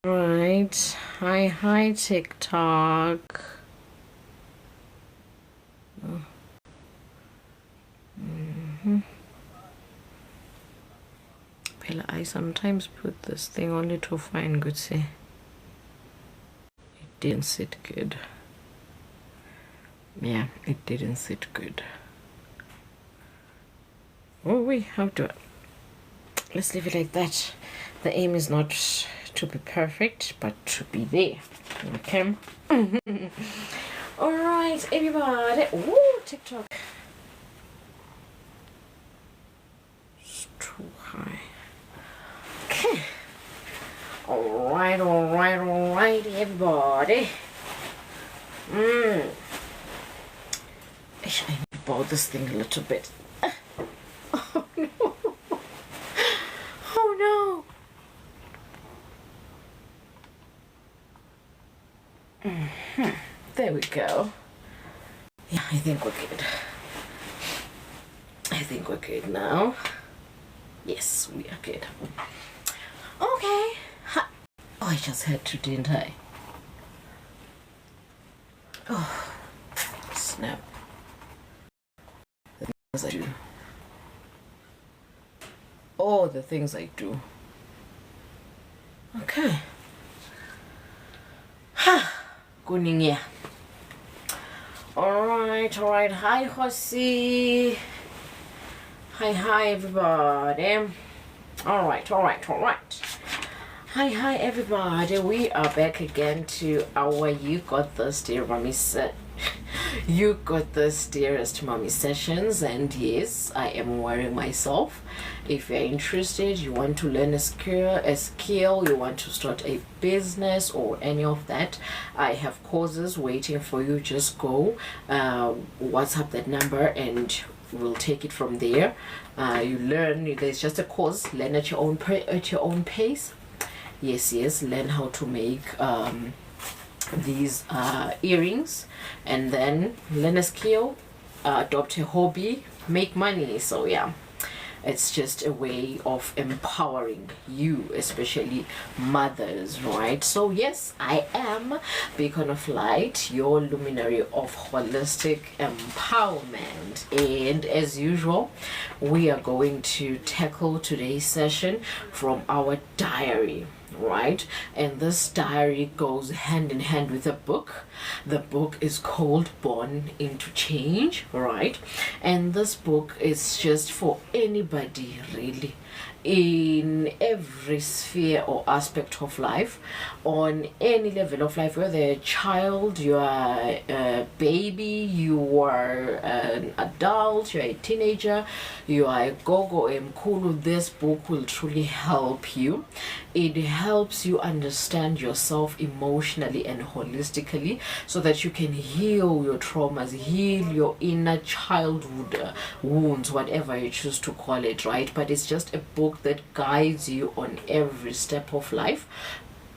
Right. Hi TikTok. I sometimes put this thing only to find good say. It didn't sit good. Yeah, it didn't sit good. Oh, we have to. Let's leave it like that. The aim is not to be perfect, but to be there. Okay. All right, everybody. Ooh, TikTok. It's too high. Okay. All right, everybody. I need to bow this thing a little bit. Oh no. Oh no. There we go. Yeah, I think we're good. I think we're good now. Yes, we are good. Okay. Ha. Oh, I just had to, didn't I? Oh, snap. The things I do. Oh, the things I do. Okay. Ha. Kuningia. Alright. Hi, Hossy. Hi, everybody. Alright. Hi, everybody. We are back again to our You Got This, Dear Mommy You Got This, Dearest Mommy sessions. And yes, I am wearing myself. If you're interested, you want to learn a skill, you want to start a business or any of that, I have courses waiting for you. Just go WhatsApp that number and we'll take it from there. You learn, there's just a course, learn at your own pace. Yes, learn how to make these earrings, and then learn a skill, adopt a hobby, make money. So yeah, it's just a way of empowering you, especially mothers, right? So yes, I am Beacon of Light, your luminary of holistic empowerment. And as usual, we are going to tackle today's session from our diary, right? And this diary goes hand in hand with a book. The book is called Born into Change, right? And this book is just for anybody really, in every sphere or aspect of life, on any level of life, whether you're a child, you are a baby, you are an adult, you're a teenager, you are a gogo mkulu. This book will truly help you. It helps you understand yourself emotionally and holistically, so that you can heal your traumas, heal your inner childhood wounds, whatever you choose to call it, right? But it's just a book that guides you on every step of life.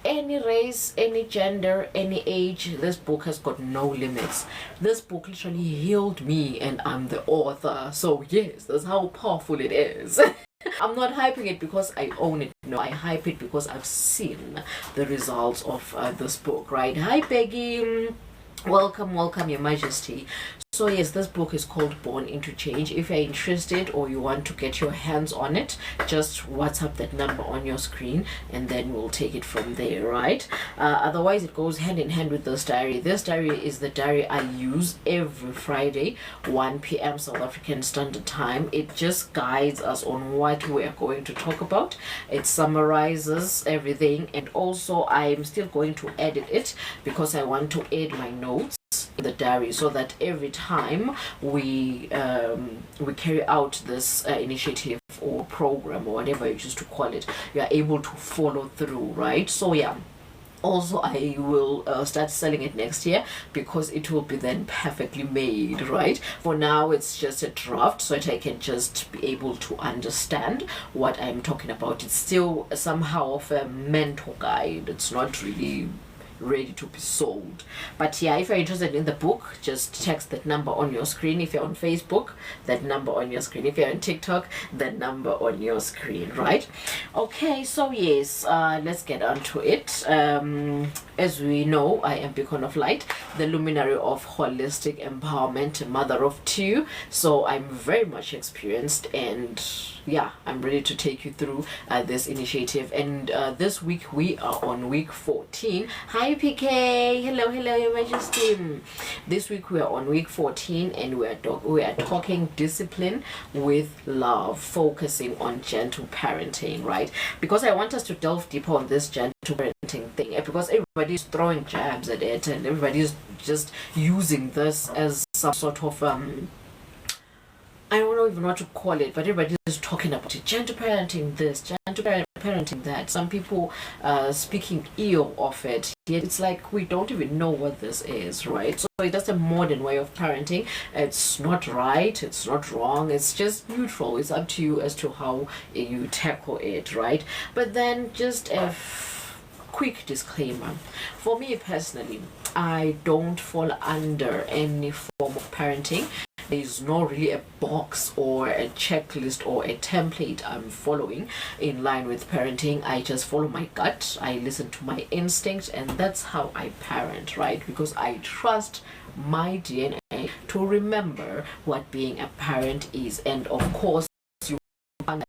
Any race, any gender, any age, this book has got no limits. This book literally healed me, and I'm the author. So yes, that's how powerful it is. I'm not hyping it because I own it. No, I hype it because I've seen the results of this book, right? Hi, Peggy. Welcome, Your Majesty. So yes, this book is called Born into Change. If you're interested or you want to get your hands on it, just WhatsApp that number on your screen and then we'll take it from there, right? Otherwise, it goes hand in hand with this diary. This diary is the diary I use every Friday, 1 p.m. South African Standard Time. It just guides us on what we are going to talk about. It summarizes everything, and also I'm still going to edit it because I want to add my notes in the diary, so that every time we carry out this initiative or program or whatever you choose to call it, you are able to follow through, right? So yeah, also I will start selling it next year because it will be then perfectly made, right? For now it's just a draft so that I can just be able to understand what I'm talking about. It's still somehow of a mental guide. It's not really ready to be sold. But yeah, if you're interested in the book, just text that number on your screen. If you're on Facebook, that number on your screen. If you're on TikTok, that number on your screen, right? Okay, so yes, let's get on to it. As we know, I am Beacon of Light, the luminary of holistic empowerment, mother of two. So I'm very much experienced, and yeah, I'm ready to take you through this initiative. And this week we are on week 14. Hi PK, hello Your Majesty. This week we are on week 14, and we are talking discipline with love, focusing on gentle parenting, right? Because I want us to delve deeper on this gentle parenting thing, because everybody's throwing jabs at it, and everybody's just using this as some sort of I don't know even what to call it, but everybody is talking about it. Gentle parenting this, gentle parenting that. Some people speaking ill of it. Yet it's like we don't even know what this is, right? So it's just a modern way of parenting. It's not right, it's not wrong, it's just neutral. It's up to you as to how you tackle it, right? But then just a quick disclaimer. For me personally, I don't fall under any form of parenting. There's not really a box or a checklist or a template I'm following in line with parenting. I just follow my gut, I listen to my instinct, and that's how I parent, right? Because I trust my DNA to remember what being a parent is. And of course, you can't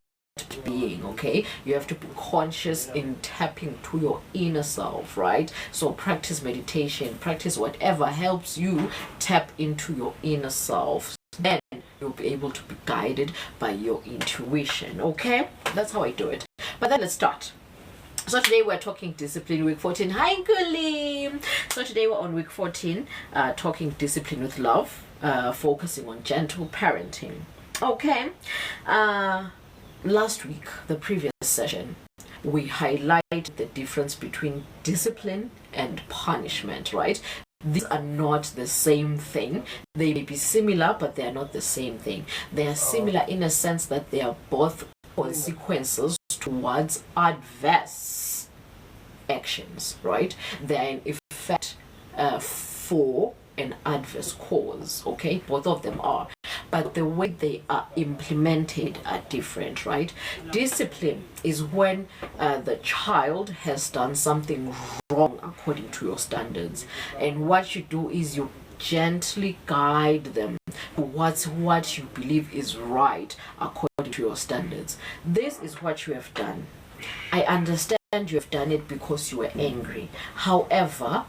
being, okay, you have to be conscious in tapping to your inner self, right? So practice meditation, practice whatever helps you tap into your inner self. Then you'll be able to be guided by your intuition, okay? That's how I do it. But then let's start. So today we're talking discipline, week 14. Hi Kuli. So today we're on week 14, talking discipline with love, focusing on gentle parenting. Okay. Last week, the previous session, we highlighted the difference between discipline and punishment, right? These are not the same thing. They may be similar, but they are not the same thing. They are similar in a sense that they are both consequences towards adverse actions, right? They are in effect for an adverse cause, okay? Both of them are. But the way they are implemented are different, right? Discipline is when the child has done something wrong according to your standards. And what you do is you gently guide them towards what you believe is right according to your standards. This is what you have done. I understand you have done it because you were angry. However,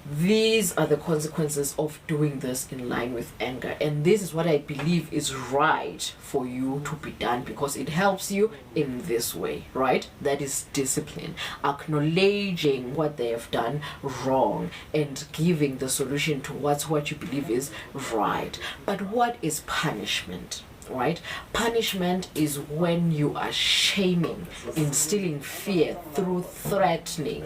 these are the consequences of doing this in line with anger, and this is what I believe is right for you to be done because it helps you in this way, right? That is discipline, acknowledging what they have done wrong and giving the solution towards what you believe is right. But what is punishment? Right? Punishment is when you are shaming, instilling fear through threatening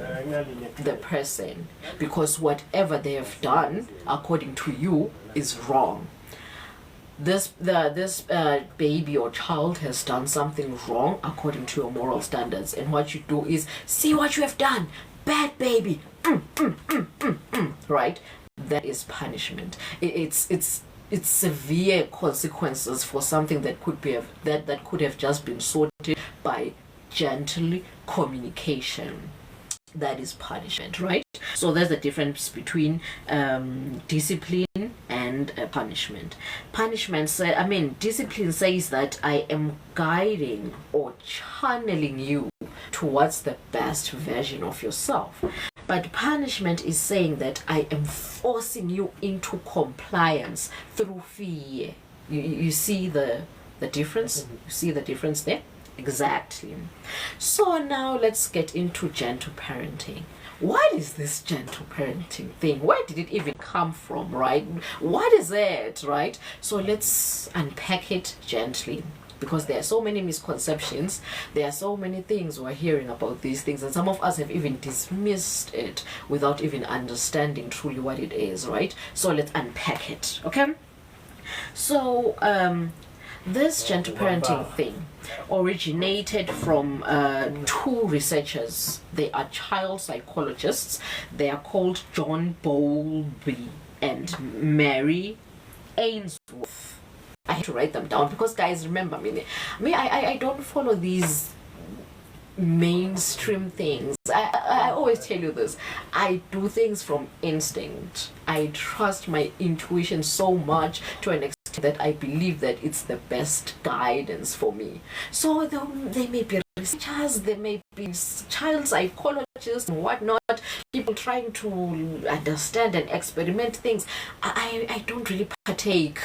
the person because whatever they have done according to you is wrong. This baby or child has done something wrong according to your moral standards, and what you do is see what you have done, bad baby, right? That is punishment. It's severe consequences for something that could have just been sorted by gentle communication. That is punishment, right? So there's the difference between discipline and punishment. Discipline says that I am guiding or channeling you towards the best version of yourself. But punishment is saying that I am forcing you into compliance through fear. You see the difference? You see the difference there? Exactly. So now let's get into gentle parenting. What is this gentle parenting thing? Where did it even come from, right? What is it, right? So let's unpack it gently, because there are so many misconceptions, there are so many things we're hearing about these things, and some of us have even dismissed it without even understanding truly what it is, right? So let's unpack it, okay? So this gentle parenting thing originated from two researchers. They are child psychologists. They are called John Bowlby and Mary Ainsworth. I had to write them down because, guys, remember I don't follow these mainstream things. I always tell you this. I do things from instinct. I trust my intuition so much to an extent that I believe that it's the best guidance for me. So they may be researchers, they may be child psychologists and whatnot, people trying to understand and experiment things. I don't really partake.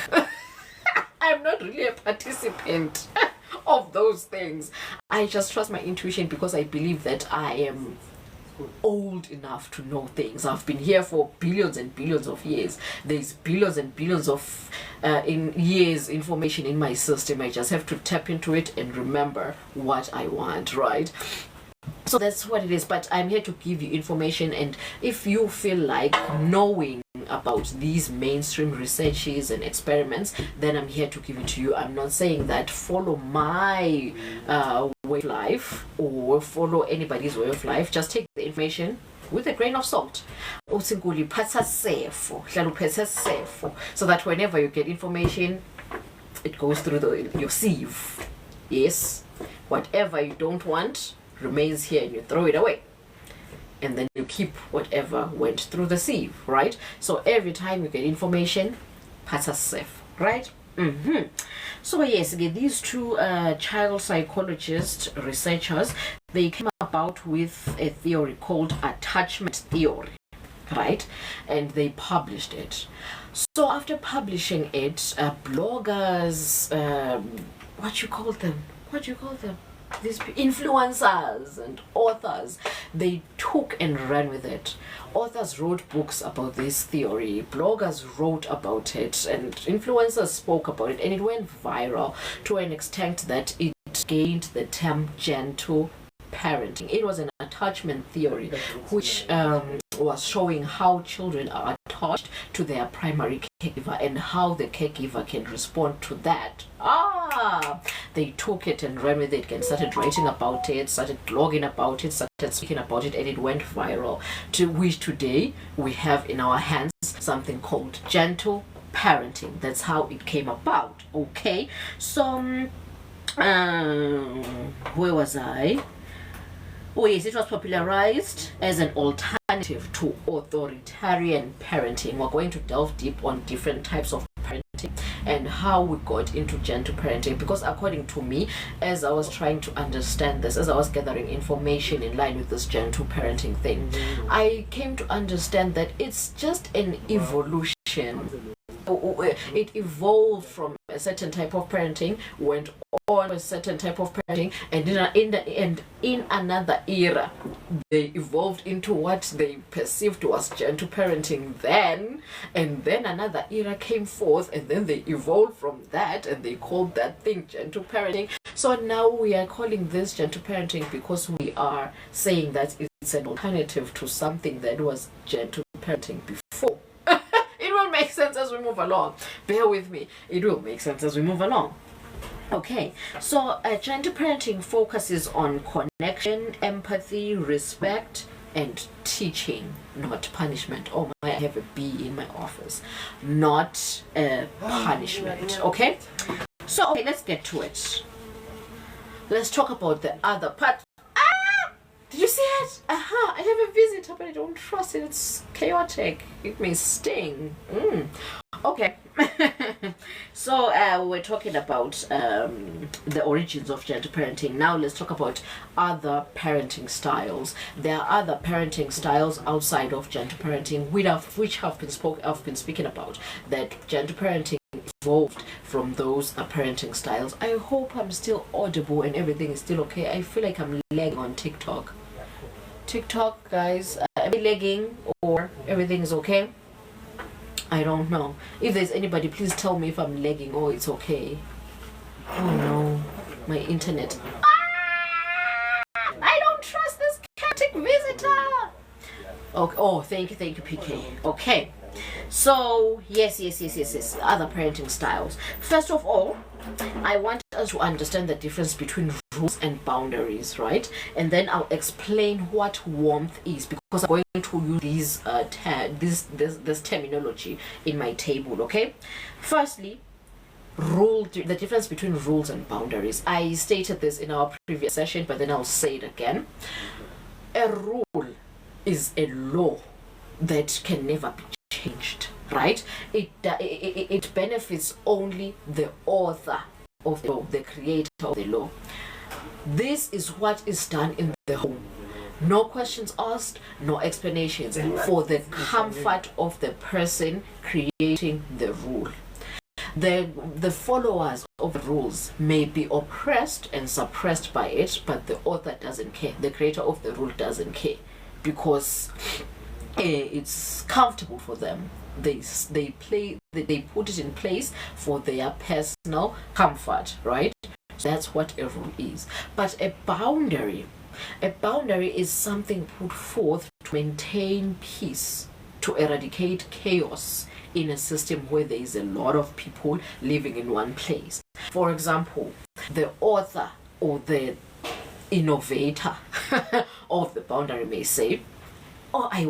I'm not really a participant of those things. I just trust my intuition because I believe that I am old enough to know things. I've been here for billions and billions of years. There's billions and billions of years information in my system. I just have to tap into it and remember what I want, right? So that's what it is. But I'm here to give you information, and if you feel like knowing about these mainstream researches and experiments, then I'm here to give it to you. I'm not saying that follow my way of life or follow anybody's way of life. Just take the information with a grain of salt, so that whenever you get information, it goes through your sieve. Yes, whatever you don't want remains here and you throw it away, and then you keep whatever went through the sieve, right? So every time you get information, pass us safe, right? So yes, again, these two child psychologist researchers, they came about with a theory called attachment theory, right? And they published it. So after publishing it, bloggers, what do you call them? These influencers and authors, they took and ran with it. Authors wrote books about this theory, bloggers wrote about it, and influencers spoke about it, and it went viral to an extent that it gained the term gentle parenting. It was an attachment theory which was showing how children are attached to their primary caregiver and how the caregiver can respond to that. They took it and ran with it and started writing about it, started blogging about it, started speaking about it, and it went viral, to which today we have in our hands something called gentle parenting. That's how it came about. Okay, so where was I? Oh yes, it was popularized as an alternative to authoritarian parenting. We're going to delve deep on different types of parenting and how we got into gentle parenting, because according to me, as I was trying to understand this, as I was gathering information in line with this gentle parenting thing, I came to understand that it's just an evolution. It evolved from a certain type of parenting, went on a certain type of parenting, and in another era they evolved into what they perceived was gentle parenting then, and then another era came forth, and then they evolved from that and they called that thing gentle parenting. So now we are calling this gentle parenting because we are saying that it's an alternative to something that was gentle parenting before. It will make sense as we move along. Bear with me. It will make sense as we move along. Okay, so gentle parenting focuses on connection, empathy, respect, and teaching, not punishment. Oh my, I have a B in my office. Not punishment. Okay? So, okay, let's get to it. Let's talk about the other part. Did you see it? I have a visitor, but I don't trust it. It's chaotic. It may sting. Okay. So we're talking about the origins of gentle parenting. Now let's talk about other parenting styles. There are other parenting styles outside of gentle parenting, which have been speaking about. That gentle parenting evolved from those parenting styles. I hope I'm still audible and everything is still okay. I feel like I'm lagging on TikTok. TikTok, guys, am I lagging or everything is okay? I don't know. If there's anybody, please tell me if I'm lagging or it's okay. Oh no, my internet. I don't trust this chaotic visitor. Okay. Oh, thank you, PK. Okay. So yes, other parenting styles. First of all, I want us to understand the difference between rules and boundaries, right? And then I'll explain what warmth is, because I'm going to use this terminology in my table. Okay, firstly, the difference between rules and boundaries. I stated this in our previous session, but then I'll say it again. A rule is a law that can never be changed, right? It benefits only the author of the law, the creator of the law. This is what is done in the home. No questions asked, no explanations, for the comfort of the person creating the rule. The followers of the rules may be oppressed and suppressed by it, but the author doesn't care. The creator of the rule doesn't care, because it's comfortable for them. They put it in place for their personal comfort, right? So that's what a rule is. But a boundary is something put forth to maintain peace, to eradicate chaos in a system where there is a lot of people living in one place. For example, the author or the innovator of the boundary may say, oh, I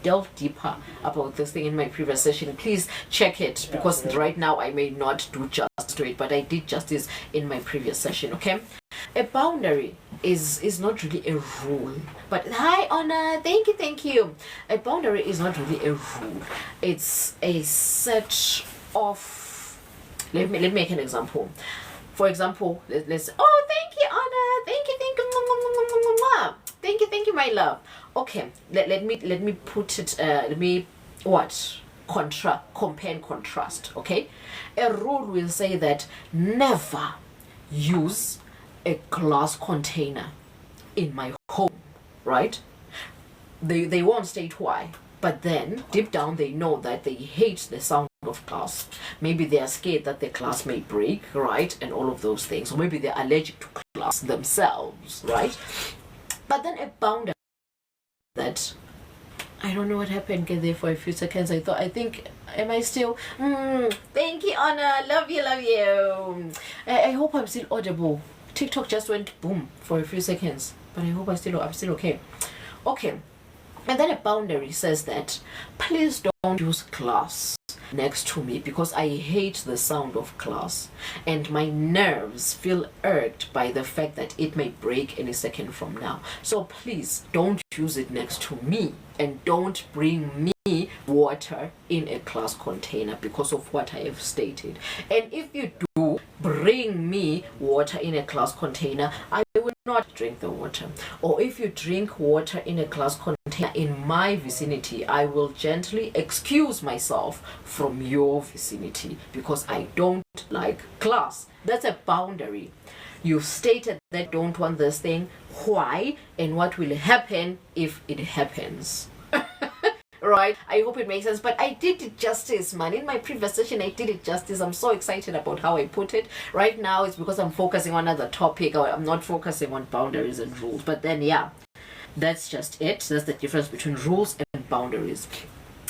delved deeper about this thing in my previous session. Please check it, because right now I may not do justice to it, but I did justice in my previous session. Okay, a boundary is not really a rule. But hi, Honor, thank you. A boundary is not really a rule. It's a set of. Let me make an example. For example, let's. Oh, thank you, Honor. Thank you. Thank you, my love. Okay, let me put it. Compare and contrast. Okay, a rule will say that never use a glass container in my home, right? They won't state why, but then deep down they know that they hate the sound of glass. Maybe they are scared that the glass may break, right? And all of those things. Or maybe they're allergic to glass themselves, right? But then a boundary that, I don't know what happened there for a few seconds. Am I still? Thank you, Anna. Love you. I hope I'm still audible. TikTok just went boom for a few seconds, but I hope I'm still okay. Okay, and then a boundary says that please don't use glass next to me, because I hate the sound of glass and my nerves feel irked by the fact that it may break any second from now. So please don't use it next to me, and don't bring me water in a glass container because of what I have stated. And if you do bring me water in a glass container, I will not drink the water. Or if you drink water in a glass container in my vicinity, I will gently excuse myself from your vicinity, because I don't like glass. That's a boundary. You've stated that you don't want this thing. Why? And what will happen if it happens? Right? I hope it makes sense. But I did it justice, man. In my previous session, I did it justice. I'm so excited about how I put it. Right now, it's because I'm focusing on another topic. I'm not focusing on boundaries and rules. But then, yeah, that's just it. That's the difference between rules and boundaries.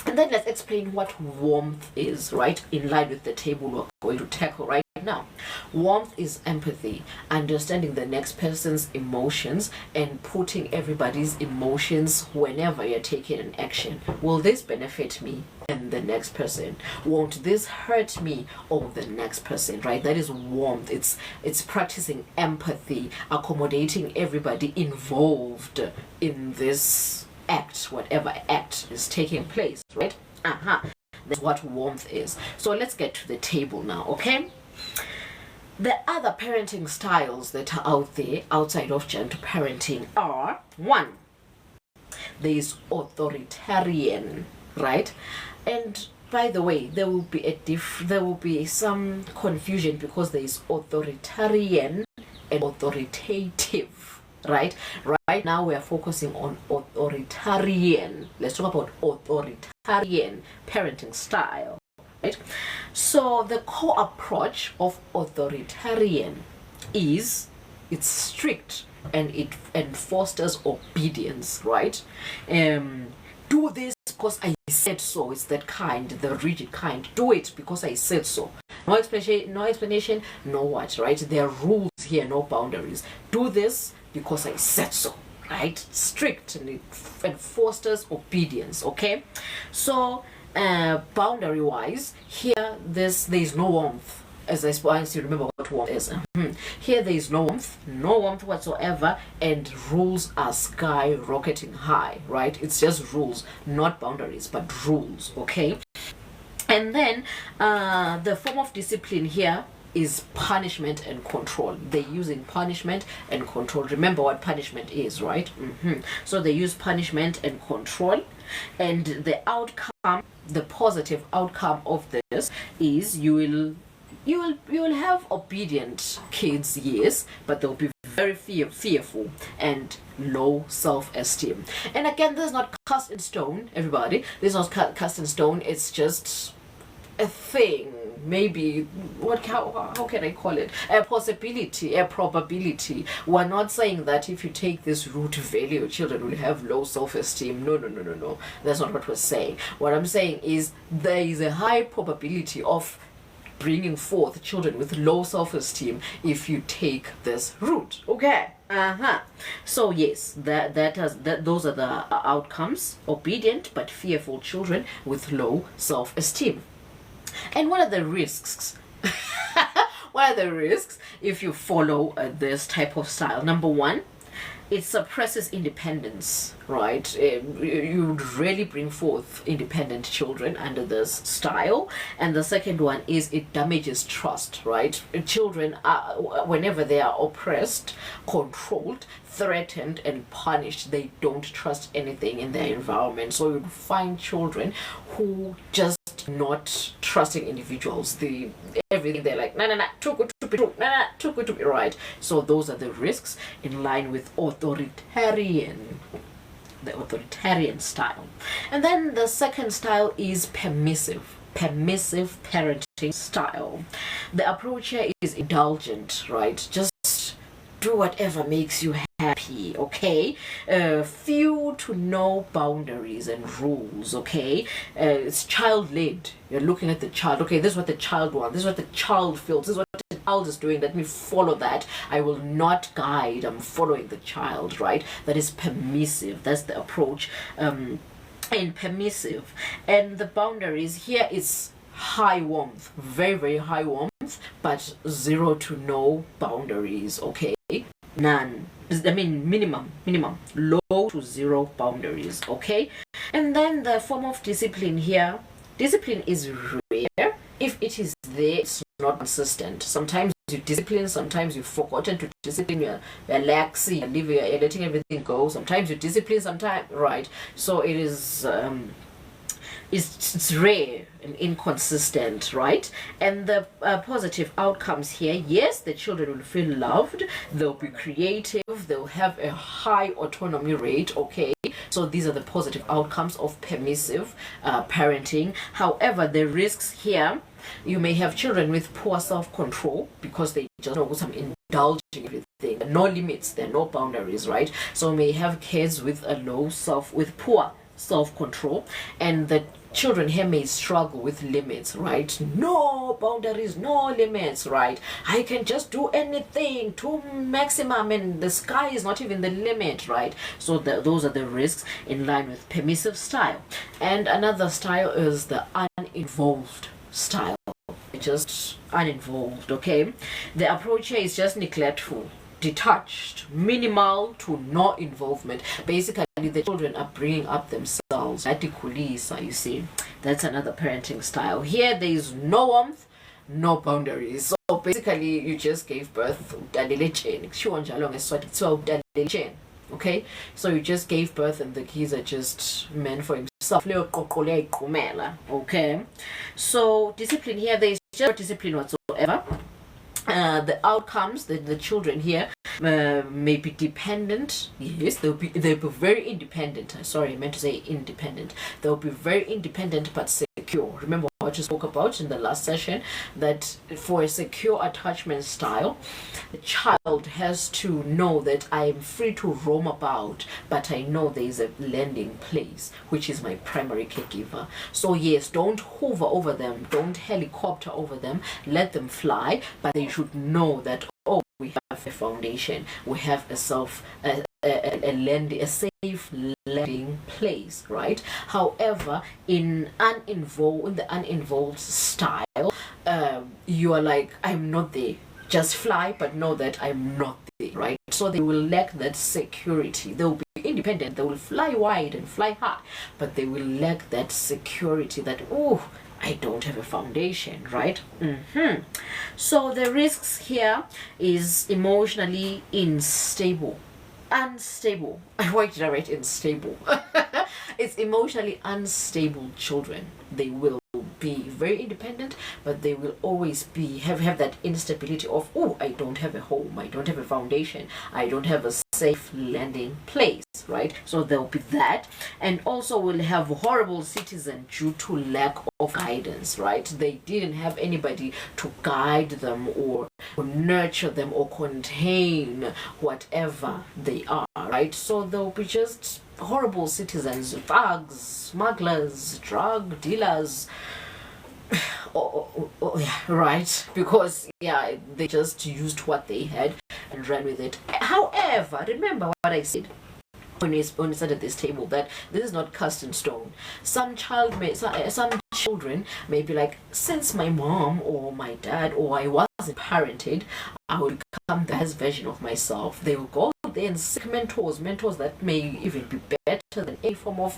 And then let's explain what warmth is, right? In line with the table we're going to tackle right now. Warmth is empathy, understanding the next person's emotions and putting everybody's emotions whenever you're taking an action. Will this benefit me and the next person? Won't this hurt me or the next person, right? That is warmth. It's practicing empathy, accommodating everybody involved in this act, whatever act is taking place, right? That's what warmth is. So let's get to the table now, okay? The other parenting styles that are out there outside of gentle parenting are: one, there is authoritarian, right? And by the way, there will be some confusion, because there is authoritarian and authoritative, right? Right now we are focusing on authoritarian. Let's talk about authoritarian parenting style, right? So the core approach of authoritarian is it's strict and it fosters obedience, right? Do this because I said so. It's that kind, the rigid kind. Do it because I said so. No explanation, no what, right? There are rules here, no boundaries. Do this because I said so, right? Strict, and it fosters obedience, okay? So, boundary wise, here there's no warmth. As I suppose you remember what warmth is. Here there is no warmth whatsoever, and rules are skyrocketing high, right? It's just rules, not boundaries, but rules, okay? And then the form of discipline here is punishment and control. They're using punishment and control. Remember what punishment is, right? So they use punishment and control, and the outcome, the positive outcome of this is you will have obedient kids, yes, but they'll be very fearful and low self-esteem. And again, this is not cast in stone, everybody. This is not cast in stone. It's just a thing, maybe how can I call it, a possibility, a probability. We're not saying that if you take this route value, your children will have low self-esteem. No, that's not what we're saying. What I'm saying is there is a high probability of bringing forth children with low self-esteem if you take this route, okay? So yes, those are the outcomes: obedient but fearful children with low self-esteem. And what are the risks? What are the risks if you follow this type of style? Number one, it suppresses independence, right? You would really bring forth independent children under this style. And the second one is it damages trust, right? Children, whenever they are oppressed, controlled, threatened, and punished, they don't trust anything in their environment. So you'd find children who just not trusting individuals. Everything they're like, nah, too good to be true, too good to be right. So those are the risks in line with the authoritarian style. And then the second style is permissive parenting style. The approach here is indulgent, right? Just do whatever makes you happy, okay? Few to no boundaries and rules, okay? It's child-led. You're looking at the child. Okay, this is what the child wants. This is what the child feels. This is what the child is doing. Let me follow that. I will not guide. I'm following the child, right? That is permissive. That's the approach. And permissive. And the boundaries here is high warmth. Very, very high warmth, but zero to no boundaries, okay? None. I mean minimum, low to zero boundaries, okay? And then the form of discipline here, discipline is rare. If it is there, it's not consistent. Sometimes you discipline, sometimes you've forgotten to discipline, you're laxy, you're letting everything go. Sometimes you discipline, sometimes, right? So it is it's rare and inconsistent, right? And the positive outcomes here, yes, the children will feel loved, they'll be creative, they'll have a high autonomy rate, okay? So these are the positive outcomes of permissive parenting. However, the risks here, you may have children with poor self-control because they just know some indulging everything, no limits, there are no boundaries, right? So you may have kids with with poor self-control, and the children here may struggle with limits, right? No boundaries, no limits, right? I can just do anything to maximum, and the sky is not even the limit, right? So those are the risks in line with permissive style. And another style is the uninvolved style. Just uninvolved, okay? The approach here is just neglectful, detached, minimal to no involvement. Basically, the children are bringing up themselves. You see, that's another parenting style. Here, there is no warmth, no boundaries. So basically, you just gave birth. Okay, so you just gave birth, and the kids are just meant for himself. Okay, so discipline here, there is no discipline whatsoever. The outcomes, the children here may be dependent. Yes, they'll be very independent. Sorry, I meant to say independent. They'll be very independent but secure. Remember what what you spoke about in the last session, that for a secure attachment style, the child has to know that I am free to roam about, but I know there is a landing place, which is my primary caregiver. So yes, don't hover over them, don't helicopter over them, let them fly, but they should know that, oh, we have a foundation, we have a safe landing place, right? However, in the uninvolved style, you are like, I'm not there. Just fly, but know that I'm not there, right? So they will lack that security. They will be independent. They will fly wide and fly high, but they will lack that security that, oh, I don't have a foundation, right? So the risks here is emotionally unstable. Why did I write unstable? It's emotionally unstable children. They will be very independent, but they will always have that instability of, oh, I don't have a home, I don't have a foundation, I don't have a safe landing place, right? So there'll be that. And also will have horrible citizens due to lack of guidance, right? They didn't have anybody to guide them or nurture them or contain whatever they are, right? So they'll be just horrible citizens, thugs, smugglers, drug dealers. Yeah, right, because yeah, they just used what they had and ran with it. However, remember what I said when we started this table, that this is not cast in stone. Some children may be like, since my mom or my dad or I wasn't parented, I will become the best version of myself. They will go there and seek mentors that may even be better than any form of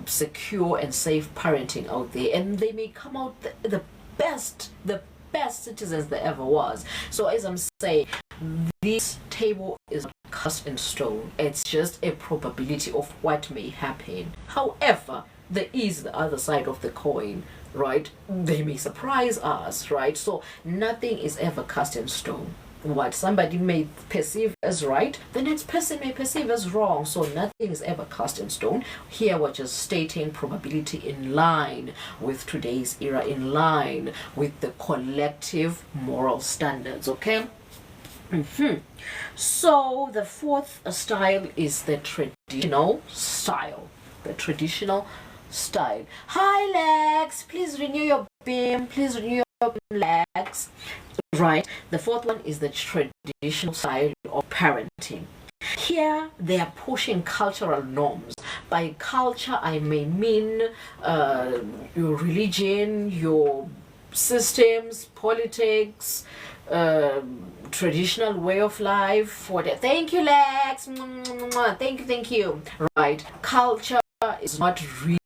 secure and safe parenting out there, and they may come out the best citizens there ever was. So as I'm saying, this table is not cast in stone. It's just a probability of what may happen. However, there is the other side of the coin, right? They may surprise us, right? So nothing is ever cast in stone. What somebody may perceive as right, the next person may perceive as wrong. So nothing is ever cast in stone. Here we're just stating probability in line with today's era, in line with the collective moral standards, okay? So the fourth style is the traditional style. Hi Lex, please renew your beam. Please renew your beam, Lex. Right. The fourth one is the traditional style of parenting. Here they are pushing cultural norms. By culture, I may mean your religion, your systems, politics, traditional way of life. Thank you, Lex. Thank you. Right. Culture is not really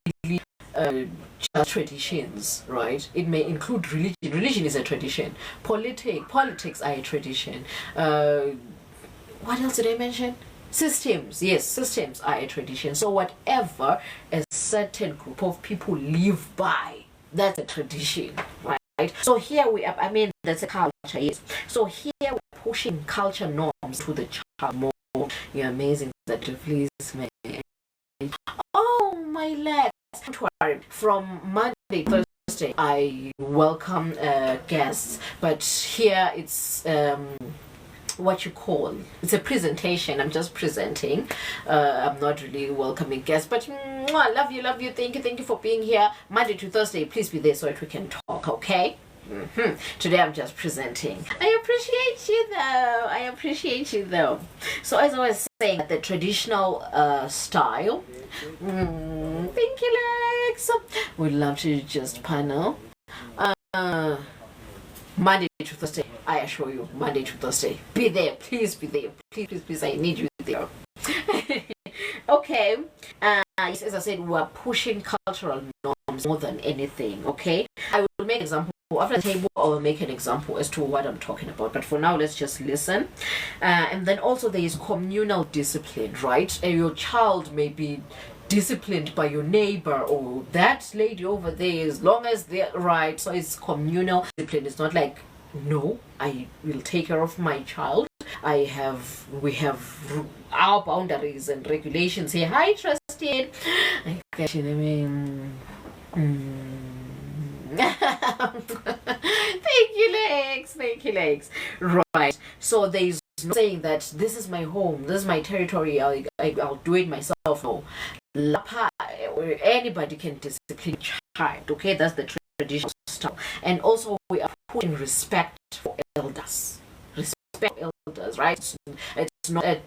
just traditions, right? It may include religion. Religion is a tradition. Politics are a tradition. What else did I mention? Systems. Yes, systems are a tradition. So whatever a certain group of people live by, that's a tradition, right? So here we are, I mean, that's a culture, yes. So here we're pushing culture norms to the child more. You're amazing that you please may. Oh, my legs. From Monday to Thursday, I welcome guests, but here it's what you call, it's a presentation. I'm just presenting. I'm not really welcoming guests, but love you. Thank you for being here. Monday to Thursday, please be there so that we can talk, okay? Today I'm just presenting. I appreciate you though. So as I was saying, the traditional style. Thank you, Lex. We'd love to just panel. Monday to Thursday, I assure you, Monday to Thursday. Be there, please be there. Please, I need you there. Okay. Yes, as I said, we're pushing cultural norms more than anything, okay? I will make an example. After the table, I will make an example as to what I'm talking about. But for now, let's just listen. And then also there is communal discipline, right? Your child may be disciplined by your neighbor or that lady over there, as long as they're right. So it's communal discipline. It's not like, no, I will take care of my child. We have our boundaries and regulations here. Hi, trusted. I mean, Thank you, Lex. Thank you, Lex. Right. So there's no saying that this is my home, this is my territory, I'll do it myself. No. Lapa, anybody can discipline a child. Okay, that's the traditional style. And also, we are putting respect for elders. Respect for elders, right? It's not a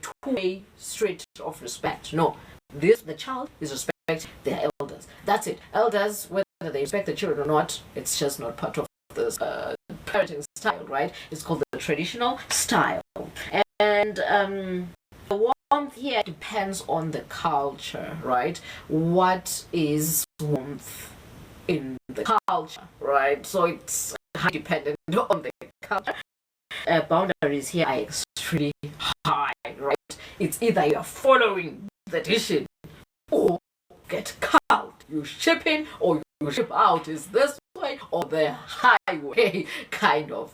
two-way street of respect. No. The child is respect their elders. That's it. Elders, whether they respect the children or not, it's just not part of this parenting style, right? It's called the traditional style. And the warmth here depends on the culture, right? What is warmth in the culture, right? So it's highly dependent on the culture. Boundaries here are extremely high, right? It's either you're following the tradition or get out. You ship in or you ship out. Is this way or the highway kind of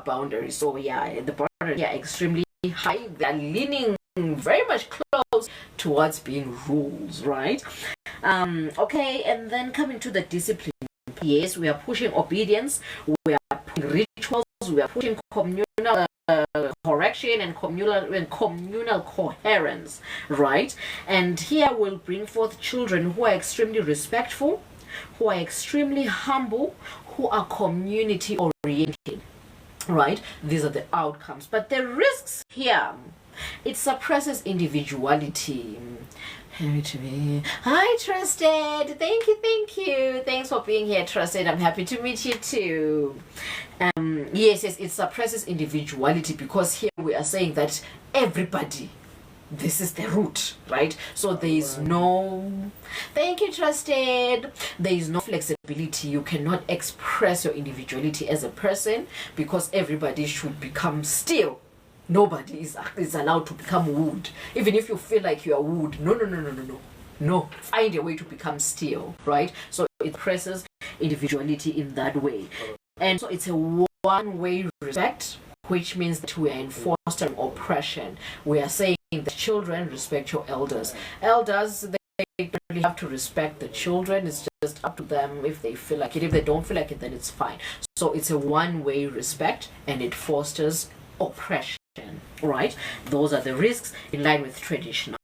boundaries? So yeah, the boundaries are extremely high. They're leaning very much close towards being rules, right? Okay, and then coming to the discipline. Yes, we are pushing obedience. We are pushing rituals. We are pushing communal correction and communal coherence, right? And here we'll bring forth children who are extremely respectful, who are extremely humble, who are community oriented, right? These are the outcomes. But the risks here, it suppresses individuality. Hi, Trusted. Thank you. Thanks for being here, Trusted. I'm happy to meet you too. Yes, it suppresses individuality because here we are saying that everybody, this is the root, right? So there is no, thank you, Trusted. There is no flexibility. You cannot express your individuality as a person because everybody should become still. Nobody is allowed to become wood. Even if you feel like you are wood. No. Find a way to become steel, right? So it presses individuality in that way. And so it's a one-way respect, which means that we are enforcing oppression. We are saying that children respect your elders. Elders, they really have to respect the children. It's just up to them if they feel like it. If they don't feel like it, then it's fine. So it's a one-way respect and it fosters oppression. Right, those are the risks in line with traditional.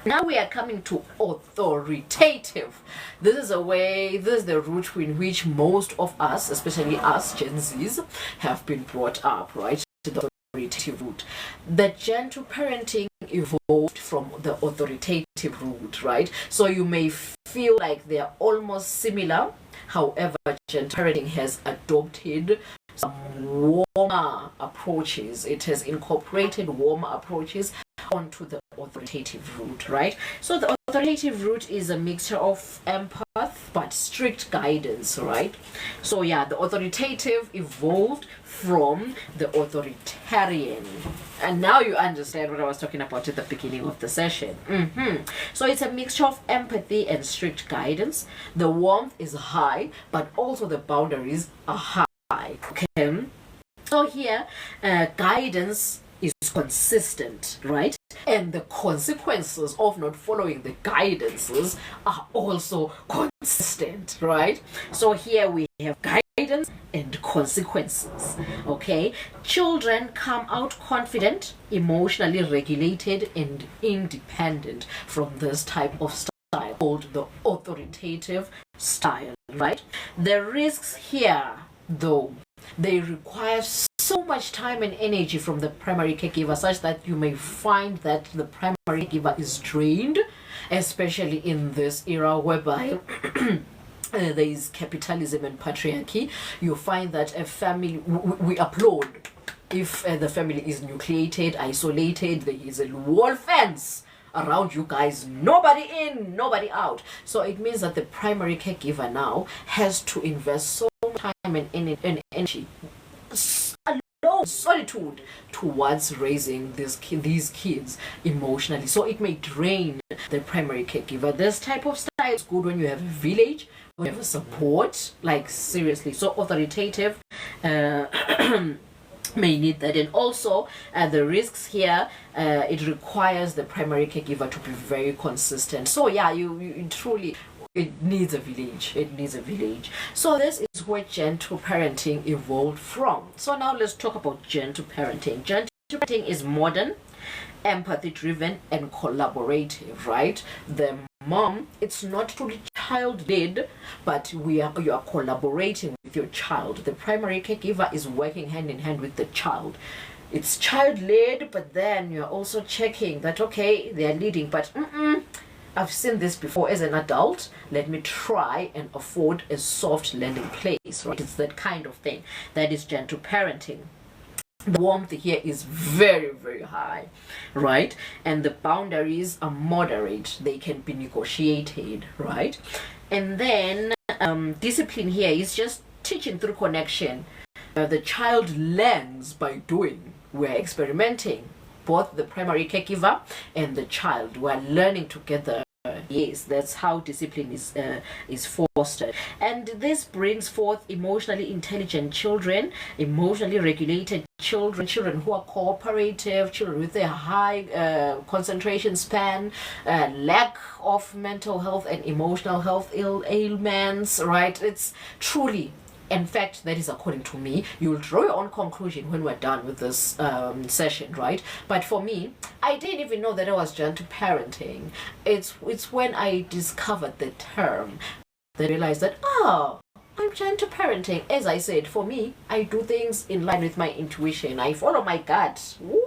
Now we are coming to authoritative. This is the route in which most of us, especially us Gen Zs, have been brought up, right? To the authoritative route. The gentle parenting evolved from the authoritative route, right? So you may feel like they are almost similar. However, gentle parenting has adopted some warmer approaches. It has incorporated warmer approaches onto the authoritative route, right? So the authoritative route is a mixture of empath but strict guidance, right? So yeah, the authoritative evolved from the authoritarian. And now you understand what I was talking about at the beginning of the session. So it's a mixture of empathy and strict guidance. The warmth is high, but also the boundaries are high. Okay, so here guidance is consistent, right? And the consequences of not following the guidances are also consistent, right? So here we have guidance and consequences. Okay, children come out confident, emotionally regulated, and independent from this type of style called the authoritative style, right? The risks here, though, they require so much time and energy from the primary caregiver, such that you may find that the primary caregiver is drained, especially in this era whereby there is capitalism and patriarchy. You find that a family, we applaud if the family is nucleated, isolated, there is a wall fence around you guys, nobody in, nobody out. So it means that the primary caregiver now has to invest so much time and energy, alone, solitude, towards raising these kids emotionally. So it may drain the primary caregiver. This type of style is good when you have a village, when you have a support, like seriously. So authoritative may need that. And also the risks here, it requires the primary caregiver to be very consistent. So yeah, you truly, it needs a village. It needs a village. So this is where gentle parenting evolved from. So now let's talk about gentle parenting. Gentle parenting is modern, empathy driven, and collaborative, right? The mom, it's not truly child led, but you are collaborating with your child. The primary caregiver is working hand in hand with the child. It's child led, but then you're also checking that, okay, they are leading, but I've seen this before as an adult. Let me try and afford a soft landing place, right? It's that kind of thing. That is gentle parenting. The warmth here is very, very high, right? And the boundaries are moderate. They can be negotiated, right? And then discipline here is just teaching through connection. The child learns by doing. We're experimenting. Both the primary caregiver and the child were learning together. Yes, that's how discipline is fostered, and this brings forth emotionally intelligent children, emotionally regulated children, children who are cooperative, children with a high concentration span, lack of mental health and emotional health ailments. Right? It's truly. In fact, that is according to me. You'll draw your own conclusion when we're done with this session, right? But for me, I didn't even know that I was gentle parenting. It's when I discovered the term that I realized that, I'm gentle parenting. As I said, for me, I do things in line with my intuition. I follow my gut. Woo,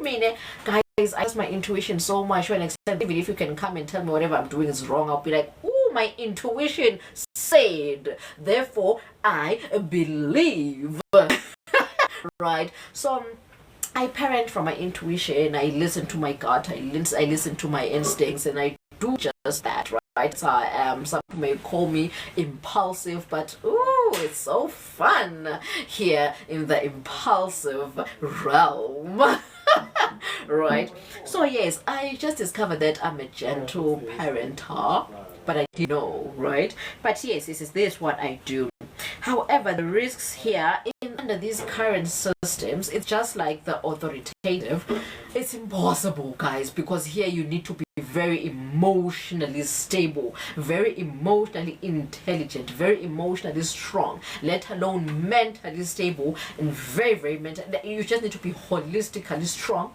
meaning, guys, I trust my intuition so much when even if you can come and tell me whatever I'm doing is wrong, I'll be like, ooh, my intuition said, therefore I believe. Right? So I parent from my intuition. I listen to my gut. I listen to my instincts, and I do just that. Right? So I am. Some may call me impulsive, but ooh, it's so fun here in the impulsive realm. Right? So yes, I just discovered that I'm a gentle parenter, but I didn't know, right? But yes, this is what I do. However, the risks here under these current systems, it's just like the authoritative. It's impossible, guys, because here you need to be very emotionally stable, very emotionally intelligent, very emotionally strong, let alone mentally stable, and very, very mental. You just need to be holistically strong,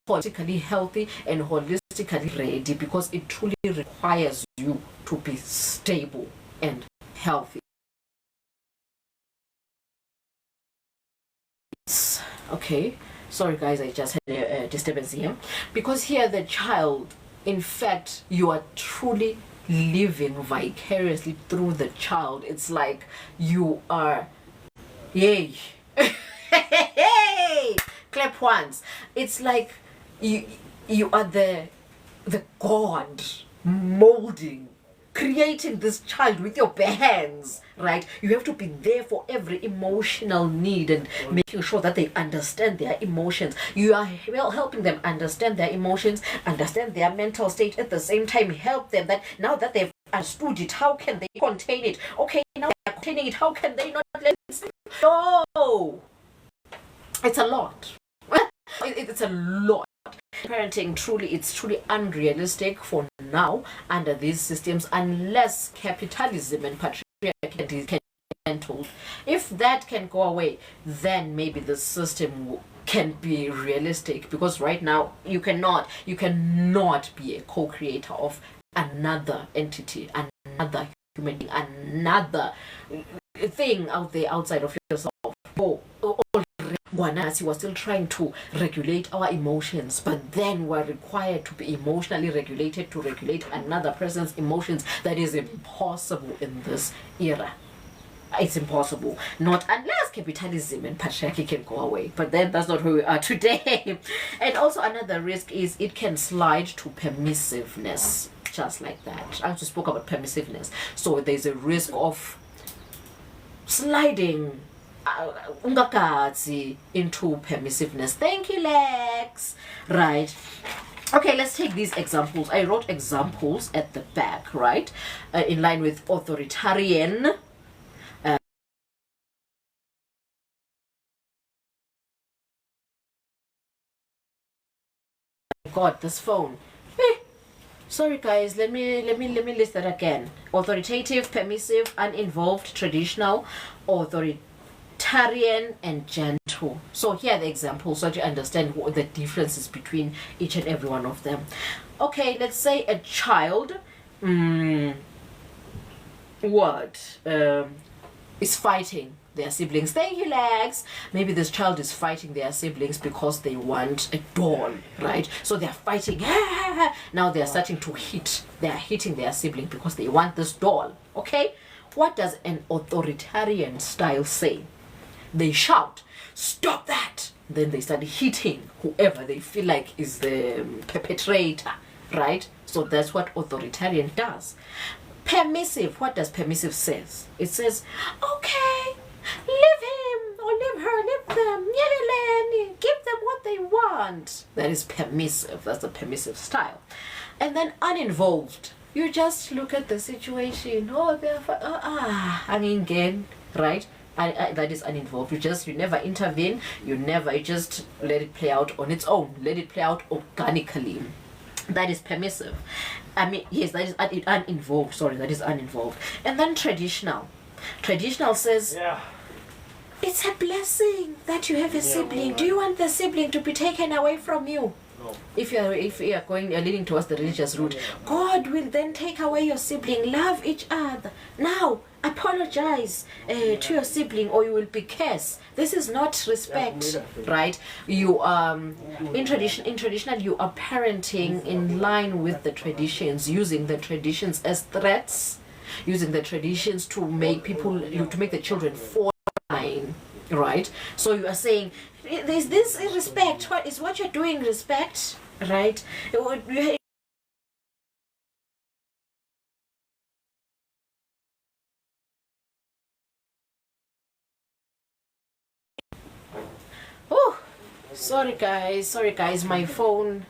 holistically healthy, and holistically ready, because it truly requires you to be stable and healthy. Okay, sorry guys, I just had a disturbance here, because here the child, in fact, you are truly living vicariously through the child. It's like you are, yay. Hey, clap once. It's like you are the God molding, creating this child with your bare hands, right? You have to be there for every emotional need and making sure that they understand their emotions. You are helping them understand their emotions, understand their mental state, at the same time help them that now that they've understood it, how can they contain it? Okay, now they're containing it, how can they not let it slip? No! It's a lot. It's a lot. Parenting it's truly unrealistic for now under these systems, unless capitalism and patriarchy can be told. If that can go away, then maybe the system can be realistic, because right now you cannot be a co-creator of another entity, another human being, another thing out there outside of yourself. Guanasi was still trying to regulate our emotions, but then we're required to be emotionally regulated to regulate another person's emotions. That is impossible in this era. It's impossible. Not unless capitalism and patriarchy can go away. But then that's not who we are today. And also another risk is it can slide to permissiveness. Just like that. I just spoke about permissiveness. So there's a risk of sliding into permissiveness. Thank you, Lex. Right. Okay, let's take these examples. I wrote examples at the back, right? In line with authoritarian. God, this phone. Sorry guys, let me list that again. Authoritative, permissive, uninvolved, traditional, authoritarian, and gentle. So here are the examples so that you understand what the differences between each and every one of them. Okay, let's say a child is fighting their siblings. Thank you, Legs. Maybe this child is fighting their siblings because they want a doll, right? So they're fighting. Now they're starting to hit. They're hitting their sibling because they want this doll. Okay? What does an authoritarian style say? They shout, "Stop that!" Then they start hitting whoever they feel like is the perpetrator, right? So that's what authoritarian does. Permissive, what does permissive says? It says, okay, leave him or leave her, leave them, give them what they want. That is permissive. That's the permissive style. And then uninvolved. You just look at the situation. Oh, they're again, right? That is uninvolved. You never intervene. You just let it play out on its own. Let it play out organically. That is permissive. Yes, that is uninvolved. Sorry, that is uninvolved. And then traditional. Traditional says, it's a blessing that you have a sibling. Do you want the sibling to be taken away from you? No. If you're leaning towards the religious route, God will then take away your sibling. Love each other. Now, apologize to your sibling or you will be cursed. This is not respect, right? You in traditional you are parenting in line with the traditions, using the traditions as threats, using the traditions to make the children fall in line, right? So you are saying, is this respect? What you're doing respect, right? Oh, sorry guys, my phone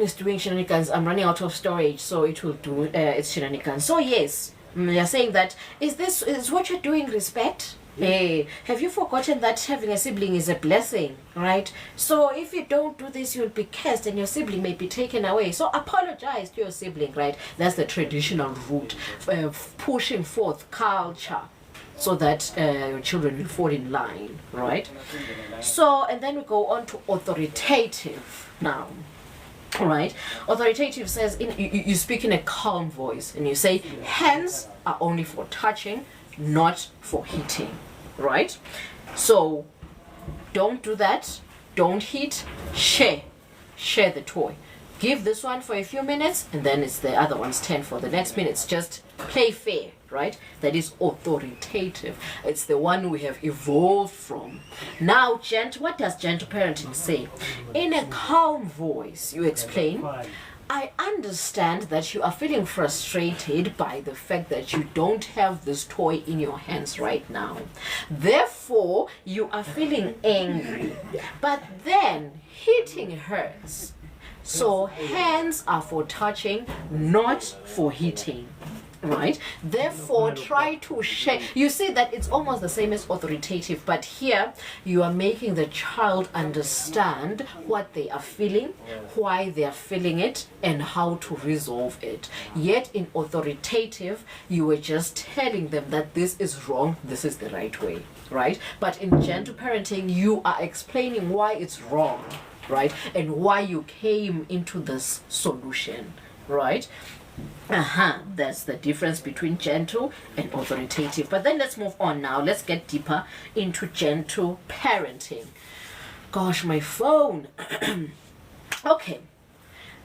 is doing shenanigans. I'm running out of storage, so it will do its shenanigans. So yes, you're saying that is what you're doing respect? Hey, have you forgotten that having a sibling is a blessing, right? So if you don't do this, you'll be cursed and your sibling may be taken away. So apologize to your sibling, right? That's the traditional route, pushing forth culture so that your children will fall in line, right? So, and then we go on to authoritative now. Right? Authoritative says, you speak in a calm voice and you say, hands are only for touching, not for hitting, right? So don't do that, don't hit, share the toy. Give this one for a few minutes and then it's the other one's 10 for the next minutes. Just play fair, right? That is authoritative. It's the one we have evolved from. Now, what does gentle parenting say? In a calm voice, you explain, I understand that you are feeling frustrated by the fact that you don't have this toy in your hands right now. Therefore, you are feeling angry. But then, hitting hurts. So, hands are for touching, not for hitting. Right? Therefore, try to share. You see that it's almost the same as authoritative, but here you are making the child understand what they are feeling, why they are feeling it, and how to resolve it. Yet in authoritative, you were just telling them that this is wrong, this is the right way, right? But in gentle parenting, you are explaining why it's wrong, right? And why you came into this solution, right? That's the difference between gentle and authoritative. But then let's move on now. Let's get deeper into gentle parenting. Gosh, my phone. Okay.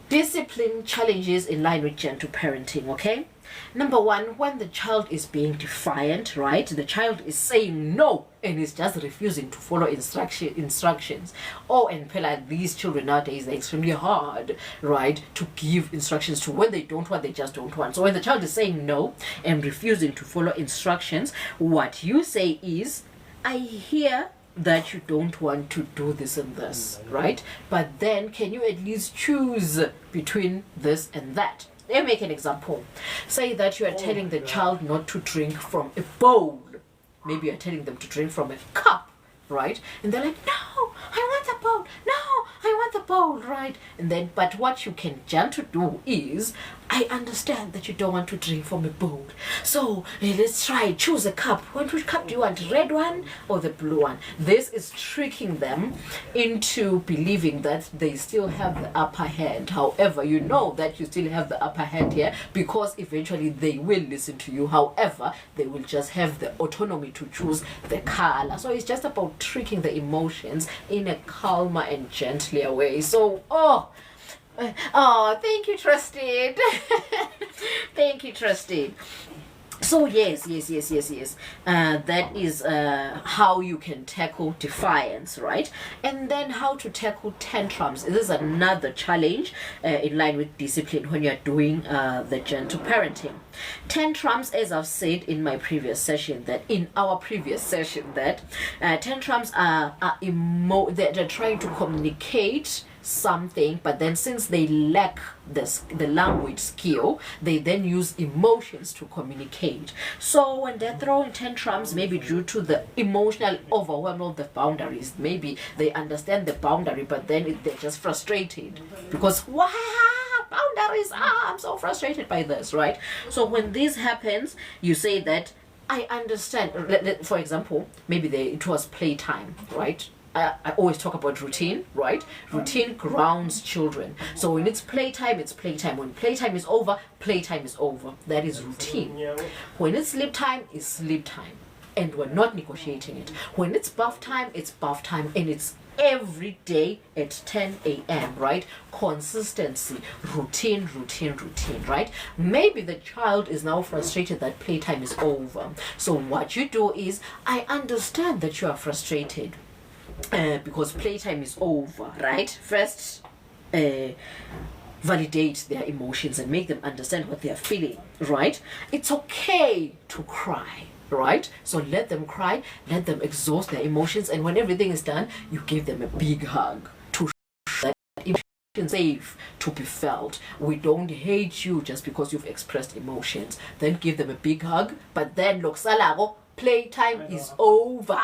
Discipline challenges in line with gentle parenting, okay? Number one, when the child is being defiant, right? The child is saying no and is just refusing to follow instructions. Oh, and these children nowadays, they're extremely hard, right? To give instructions to. When they don't want, they just don't want. So when the child is saying no and refusing to follow instructions, what you say is, I hear that you don't want to do this and this, right? But then can you at least choose between this and that? Let me make an example. Say that you are telling the child not to drink from a bowl. Maybe you're telling them to drink from a cup, right? And they're like, no, I want a bowl. No, I want another bowl, right? And then, but what you can gentle do is, I understand that you don't want to drink from a bowl. So let's try, choose a cup. Which cup do you want, red one or the blue one? This is tricking them into believing that they still have the upper hand. However, you know that you still have the upper hand here because eventually they will listen to you. However, they will just have the autonomy to choose the color. So it's just about tricking the emotions in a calmer and gentler way. So, thank you, Trusted. Thank you, Trusted. So yes. That is how you can tackle defiance, right? And then how to tackle tantrums. This is another challenge in line with discipline when you're doing the gentle parenting. Tantrums, as I've said in my previous session, tantrums are they're trying to communicate something, but then since they lack the language skill, they then use emotions to communicate. So when they're throwing tantrums, maybe due to the emotional overwhelm of the boundaries, maybe they understand the boundary, but then they're just frustrated because boundaries, I'm so frustrated by this, right? So when this happens, you say that I understand. For example, maybe it was playtime, right? I always talk about routine, right? Routine grounds children. So when it's playtime, it's playtime. When playtime is over, playtime is over. That is routine. When it's sleep time, it's sleep time. And we're not negotiating it. When it's bath time, it's bath time. And it's every day at 10 a.m., right? Consistency, routine, right? Maybe the child is now frustrated that playtime is over. So what you do is, I understand that you are frustrated. Because playtime is over, right? First, validate their emotions and make them understand what they are feeling, right? It's okay to cry, right? So let them cry, let them exhaust their emotions, and when everything is done, you give them a big hug to show that emotions safe to be felt. We don't hate you just because you've expressed emotions. Then give them a big hug, but then loksalago, playtime is over,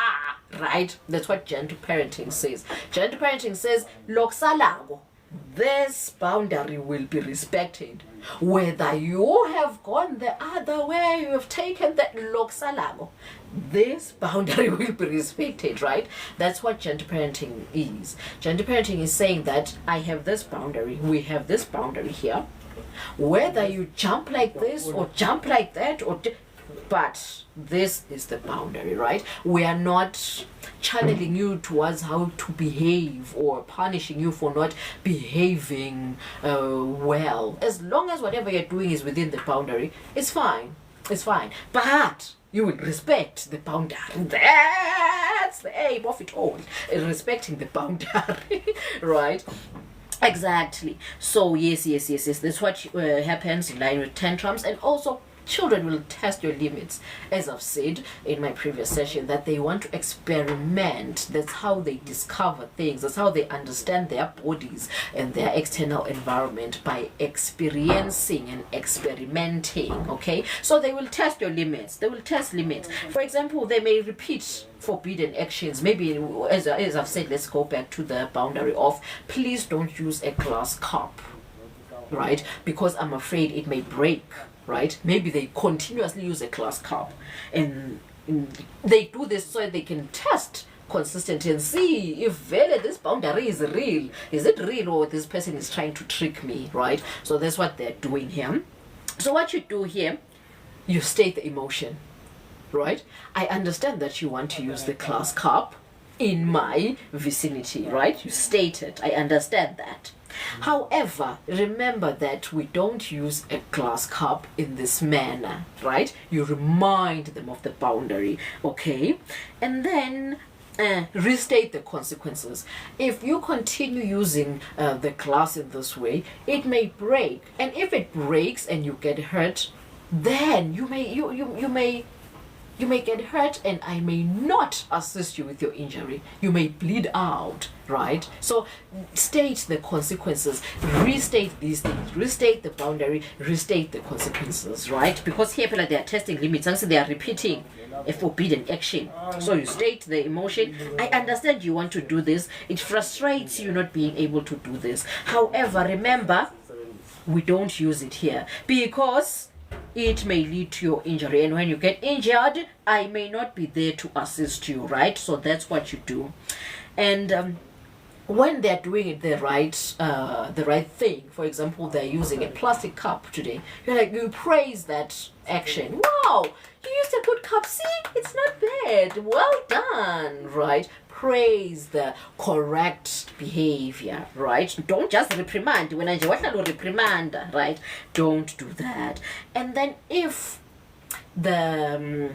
right? That's what gentle parenting says. Gentle parenting says, loksalago, this boundary will be respected. Whether you have gone the other way, you have taken that loksalago, this boundary will be respected, right? That's what gentle parenting is. Gentle parenting is saying that I have this boundary, we have this boundary here. Whether you jump like this or jump like that, but this is the boundary, right? We are not channeling you towards how to behave or punishing you for not behaving well. As long as whatever you're doing is within the boundary, it's fine. It's fine. But you will respect the boundary. That's the aim of it all. Respecting the boundary, right? Exactly. So yes. That's what happens in line with tantrums. And also, children will test your limits, as I've said in my previous session, that they want to experiment. That's how they discover things. That's how they understand their bodies and their external environment, by experiencing and experimenting, okay? So they will test your limits. They will test limits. For example, they may repeat forbidden actions. Maybe, as I've said, let's go back to the boundary of, please don't use a glass cup, right? Because I'm afraid it may break. Right? Maybe they continuously use a glass cup, and they do this so they can test consistency and see if really this boundary is real. Is it real, or this person is trying to trick me, right? So that's what they're doing here. So what you do here, you state the emotion, right? I understand that you want to use the glass cup in my vicinity, right? You state it. I understand that. However, remember that we don't use a glass cup in this manner, right? You remind them of the boundary, okay? And then restate the consequences. If you continue using the glass in this way, it may break. And if it breaks and you get hurt, then you may You may get hurt and I may not assist you with your injury. You may bleed out, right? So state the consequences, restate these things, restate the boundary, restate the consequences, right? Because here people they are testing limits and so they are repeating a forbidden action. So you state the emotion. I understand you want to do this. It frustrates you not being able to do this. However, remember, we don't use it here because it may lead to your injury, and when you get injured I may not be there to assist you, right? So that's what you do. And when they're doing it the right thing, for example they're using a plastic cup today, you praise that action. Wow, you used a good cup, see, it's not bad, well done, right? Praise the correct behavior, right? Don't just reprimand. When I reprimand, right? Don't do that. And then if the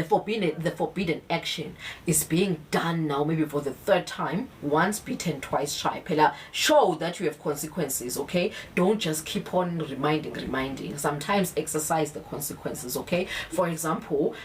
forbidden action is being done now, maybe for the third time, once bitten twice shy, show that you have consequences, okay? Don't just keep on reminding. Sometimes exercise the consequences, okay? For example,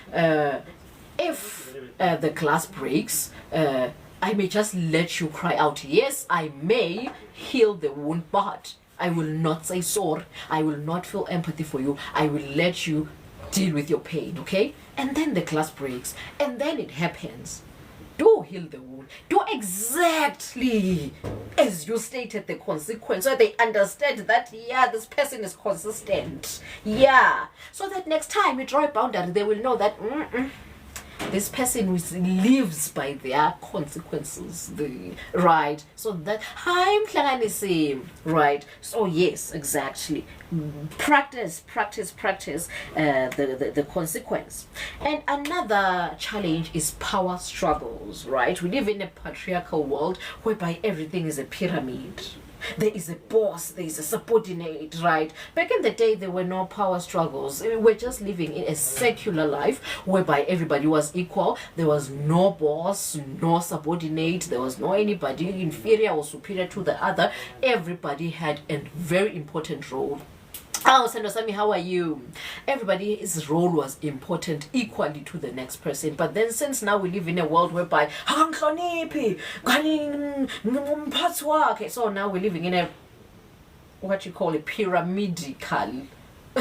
if the glass breaks, I may just let you cry out. Yes, I may heal the wound, but I will not say sorry. I will not feel empathy for you. I will let you deal with your pain, okay? And then the glass breaks, and then it happens. Do heal the wound. Do exactly as you stated the consequence, so they understand that, yeah, this person is consistent. Yeah. So that next time you draw a boundary, they will know that, this person lives by their consequences, right? So that I'm same, right? So yes, exactly. Practice the consequence. And another challenge is power struggles, right? We live in a patriarchal world whereby everything is a pyramid. There is a boss, there is a subordinate, right? Back in the day, there were no power struggles. We're just living in a secular life whereby everybody was equal. There was no boss, no subordinate. There was no anybody inferior or superior to the other. Everybody had a very important role. Oh, Sandosami, how are you? Everybody's role was important equally to the next person. But then since now we live in a world whereby so now we're living in a what you call a pyramidical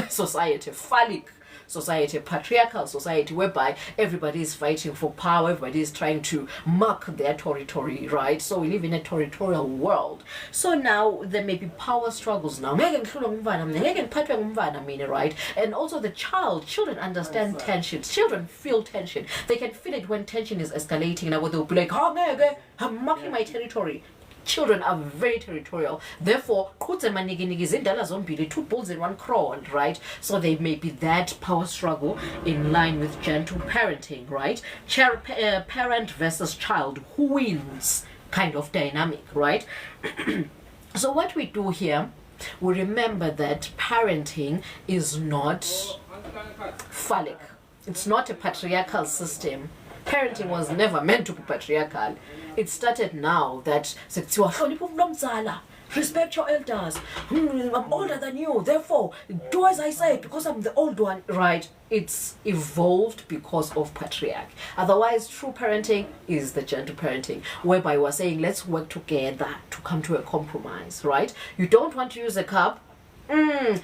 society, phallic society, patriarchal society, whereby everybody is fighting for power, everybody is trying to mark their territory, right? So we live in a territorial world. So now there may be power struggles now, right? And also the children understand tension. Children feel tension. They can feel it when tension is escalating. Now they'll be like, I'm marking my territory. Children are very territorial. Therefore, two bulls in one crow, right? So there may be that power struggle in line with gentle parenting, right? Parent versus child, who wins kind of dynamic, right? So what we do here, we remember that parenting is not phallic. It's not a patriarchal system. Parenting was never meant to be patriarchal. It started now that respect your elders. I'm older than you, therefore do as I say because I'm the old one. Right? It's evolved because of patriarchy. Otherwise, true parenting is the gentle parenting, whereby we're saying let's work together to come to a compromise. Right? You don't want to use a cup.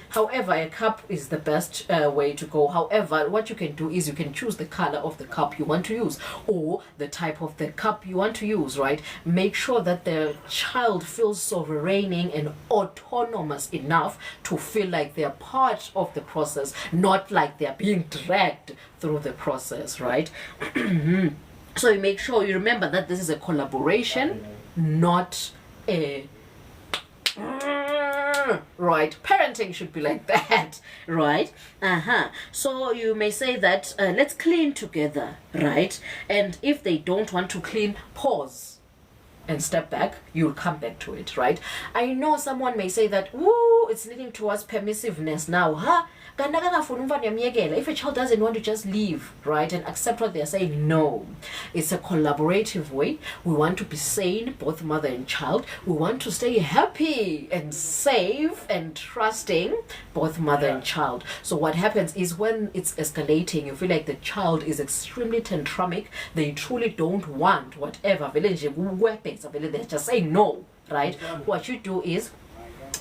However, a cup is the best way to go. However, what you can do is you can choose the color of the cup you want to use or the type of the cup you want to use, right? Make sure that the child feels sovereign and autonomous enough to feel like they're part of the process, not like they're being dragged through the process, right? So you make sure you remember that this is a collaboration, not a right. Parenting should be like that, right? So you may say that let's clean together, right? And if they don't want to clean, pause. and step back, you'll come back to it, right? I know someone may say that, ooh, it's leading towards permissiveness now, huh? If a child doesn't want to just leave, right, and accept what they're saying, no. It's a collaborative way. We want to be sane, both mother and child. We want to stay happy and safe and trusting, both mother and child. So what happens is when it's escalating, you feel like the child is extremely tantrumic. They truly don't want whatever. They're just saying no, right? What you do is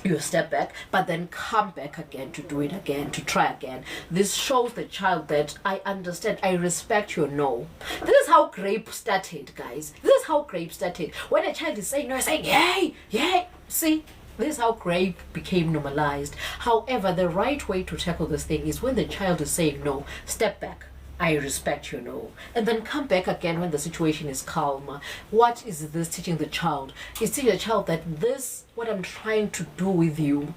you step back, but then come back again to do it again, to try again. This shows the child that I understand, I respect your no. This is how grape started, guys. This is how grape started. When a child is saying no, you're saying yay, yay. See, this is how grape became normalized. However, the right way to tackle this thing is when the child is saying no, step back. I respect your no. And then come back again when the situation is calmer. What is this teaching the child? It's teaching the child that this, what I'm trying to do with you,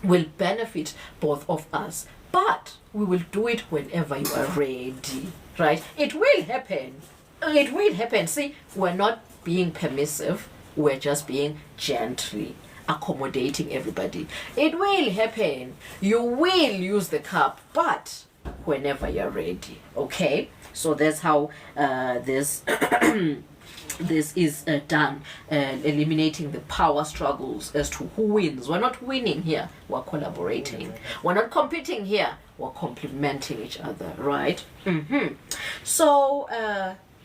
will benefit both of us. But we will do it whenever you are ready, right? It will happen. It will happen. See, we're not being permissive. We're just being gently accommodating everybody. It will happen. You will use the cup, but whenever you're ready. Okay, so that's how this this is done, eliminating the power struggles as to who wins. We're not winning here, we're collaborating. We're not competing here, we're complementing each other, right? So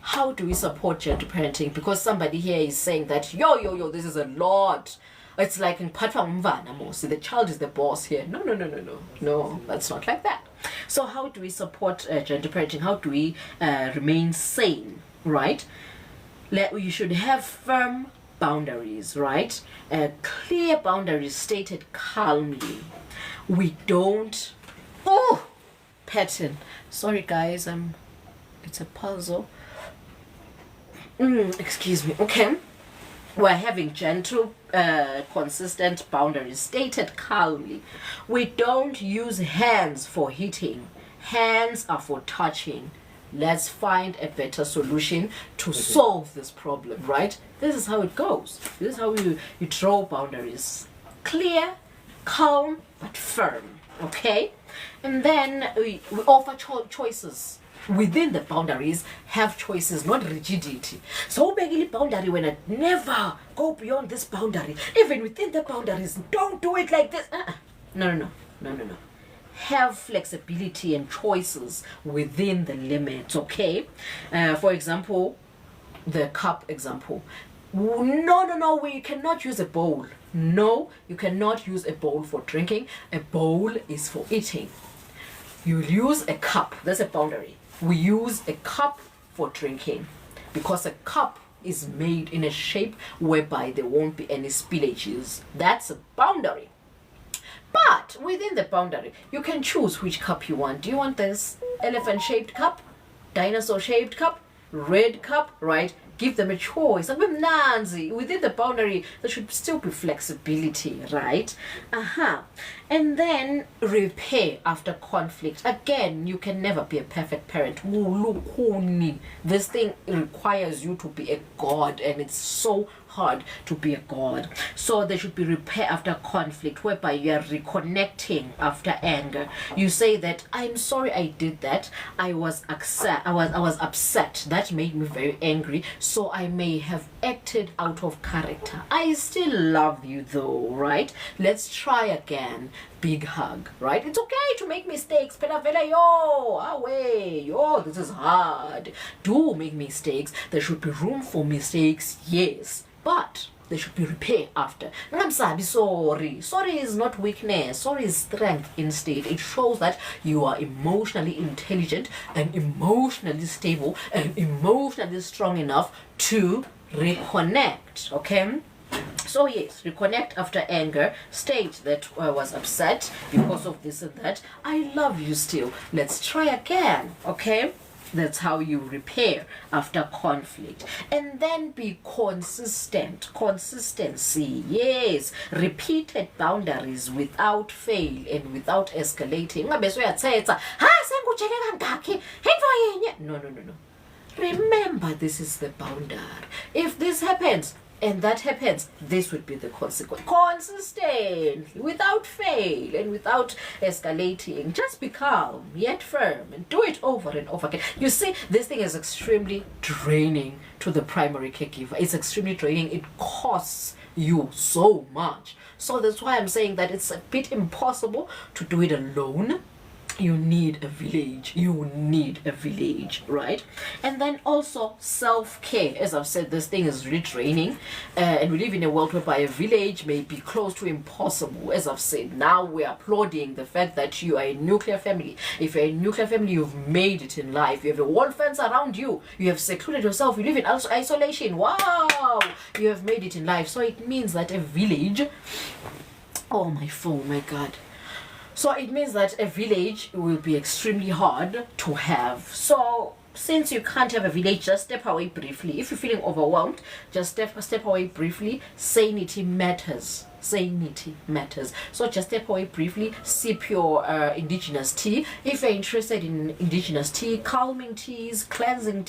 how do we support gentle parenting? Because somebody here is saying that yo, this is a lot. It's like in Patwa, the child is the boss here. No, that's not like that. So how do we support gentle parenting? How do we remain sane, right? You should have firm boundaries, right? Clear boundaries stated calmly. We don't... Oh! Pattern. Sorry, guys. It's a puzzle. Excuse me. Okay. We're having gentle, consistent boundaries stated calmly. We don't use hands for hitting. Hands are for touching. Let's find a better solution to solve this problem, right? This is how it goes. This is how you draw boundaries. Clear, calm, but firm, okay? And then we offer choices. Within the boundaries, have choices, not rigidity. So big boundary when I never go beyond this boundary. Even within the boundaries, don't do it like this. No. Have flexibility and choices within the limits, okay? For example, the cup example. No, we cannot use a bowl. No, you cannot use a bowl for drinking. A bowl is for eating. You'll use a cup. That's a boundary. We use a cup for drinking because a cup is made in a shape whereby there won't be any spillages. That's a boundary. But within the boundary, you can choose which cup you want. Do you want this elephant-shaped cup, dinosaur-shaped cup, red cup, right? Give them a choice. Within the boundary, there should still be flexibility, right? And then repair after conflict. Again, you can never be a perfect parent. This thing requires you to be a god, and it's so hard to be a god. So there should be repair after conflict, whereby you are reconnecting after anger. You say that I'm sorry I did that. I was upset. That made me very angry. So I may have acted out of character. I still love you though, right? Let's try again. Big hug, right? It's okay to make mistakes. This is hard. Do make mistakes. There should be room for mistakes, yes. But there should be repair after. I'm sorry. Sorry is not weakness. Sorry is strength instead. It shows that you are emotionally intelligent and emotionally stable and emotionally strong enough to reconnect. Okay? So yes, reconnect after anger. State that I was upset because of this and that. I love you still. Let's try again. Okay? That's how you repair after conflict. And then be consistent. Consistency, yes. Repeated boundaries without fail and without escalating. No. Remember, this is the boundary. If this happens, and that happens, this would be the consequence. Consistently, without fail and without escalating, just be calm yet firm and do it over and over again. You see, this thing is extremely draining to the primary caregiver. It's extremely draining. It costs you so much. So that's why I'm saying that it's a bit impossible to do it alone. You need a village. You need a village, right? And then also self-care. As I've said, this thing is really draining, and we live in a world whereby a village may be close to impossible. As I've said, now we're applauding the fact that you are a nuclear family. If you're a nuclear family, you've made it in life. You have a wall fence around you. You have secluded yourself. You live in isolation. Wow! You have made it in life. So it means that a village... Oh, my phone, my God. So it means that a village will be extremely hard to have. So since you can't have a village, just step away briefly. If you're feeling overwhelmed, just step away briefly. Sanity matters. Sanity matters. So just step away briefly, sip your indigenous tea. If you're interested in indigenous tea, calming teas, cleansing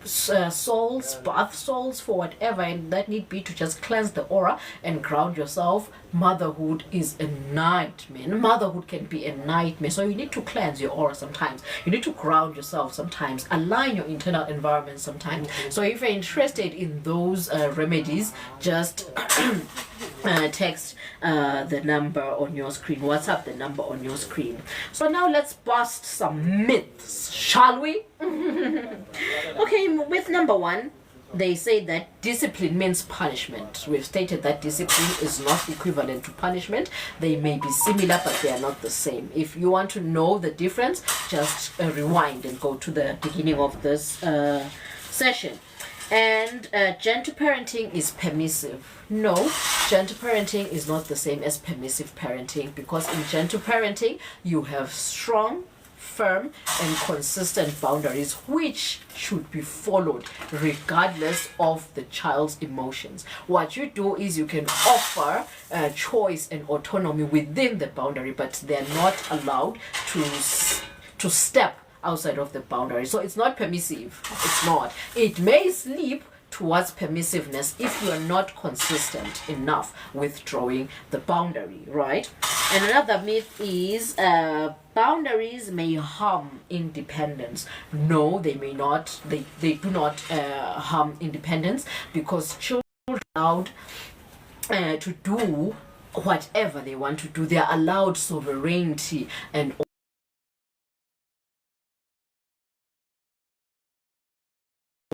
salts, bath salts for whatever, and that need be to just cleanse the aura and ground yourself. Motherhood is a nightmare. Motherhood can be a nightmare. So you need to cleanse your aura sometimes. You need to ground yourself sometimes. Align your internal environment sometimes. So if you're interested in those remedies, just text the number on your screen. WhatsApp the number on your screen. So now let's bust some myths, shall we? Okay, myth number one. They say that discipline means punishment. We've stated that discipline is not equivalent to punishment. They may be similar, but they are not the same. If you want to know the difference, just rewind and go to the beginning of this session. And gentle parenting is permissive. No, gentle parenting is not the same as permissive parenting, because in gentle parenting, you have strong, firm and consistent boundaries which should be followed regardless of the child's emotions. What you do is you can offer choice and autonomy within the boundary, but they're not allowed to step outside of the boundary. So it's not permissive. It's not. It may slip towards permissiveness if you are not consistent enough with drawing the boundary, right? And another myth is boundaries may harm independence. No, they may not. They do not harm independence, because children are allowed to do whatever they want to do. They are allowed sovereignty and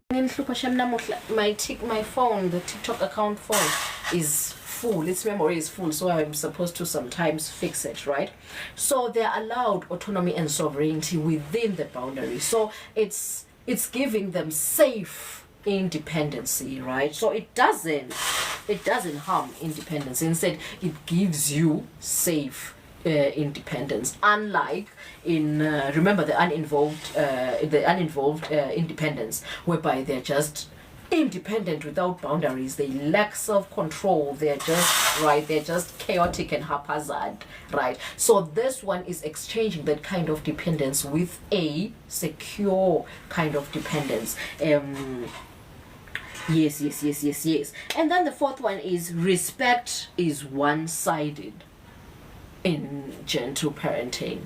my phone, the TikTok account phone is full. Its memory is full, so I'm supposed to sometimes fix it, right? So they're allowed autonomy and sovereignty within the boundary. So it's giving them safe independency, right? So it doesn't harm independence. Instead, it gives you safe independence, unlike in remember the uninvolved independence, whereby they're just independent without boundaries. They lack self-control. They're just chaotic and haphazard, right? So this one is exchanging that kind of dependence with a secure kind of dependence. Yes. And then the fourth one is respect is one-sided in gentle parenting,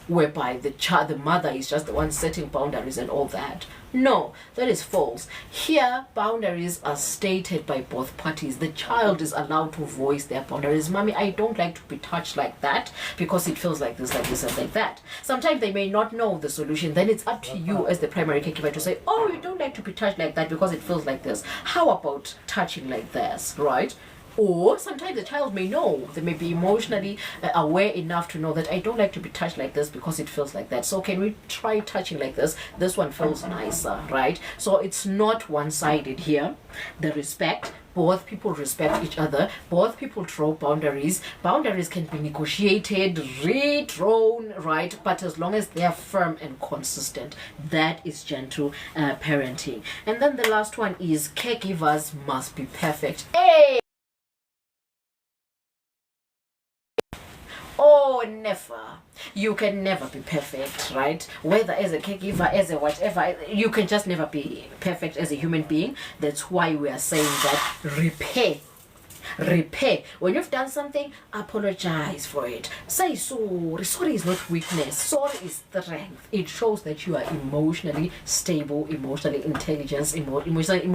whereby the mother is just the one setting boundaries and all that. No, that is false. Here, boundaries are stated by both parties. The child is allowed to voice their boundaries. Mommy, I don't like to be touched like that because it feels like this, and like that. Sometimes they may not know the solution. Then it's up to you as the primary caregiver to say, oh, you don't like to be touched like that because it feels like this. How about touching like this, right? Or sometimes the child may know, they may be emotionally aware enough to know that I don't like to be touched like this because it feels like that. So can we try touching like this? This one feels nicer, right? So it's not one-sided here. The respect, both people respect each other. Both people draw boundaries. Boundaries can be negotiated, redrawn, right? But as long as they are firm and consistent, that is gentle parenting. And then the last one is caregivers must be perfect. Hey! Oh, never. You can never be perfect, right? Whether as a caregiver, as a whatever, you can just never be perfect as a human being. That's why we are saying that repair. When you've done something, apologize for it. Say sorry. Sorry is not weakness. Sorry is strength. It shows that you are emotionally stable, emotionally intelligent, emotionally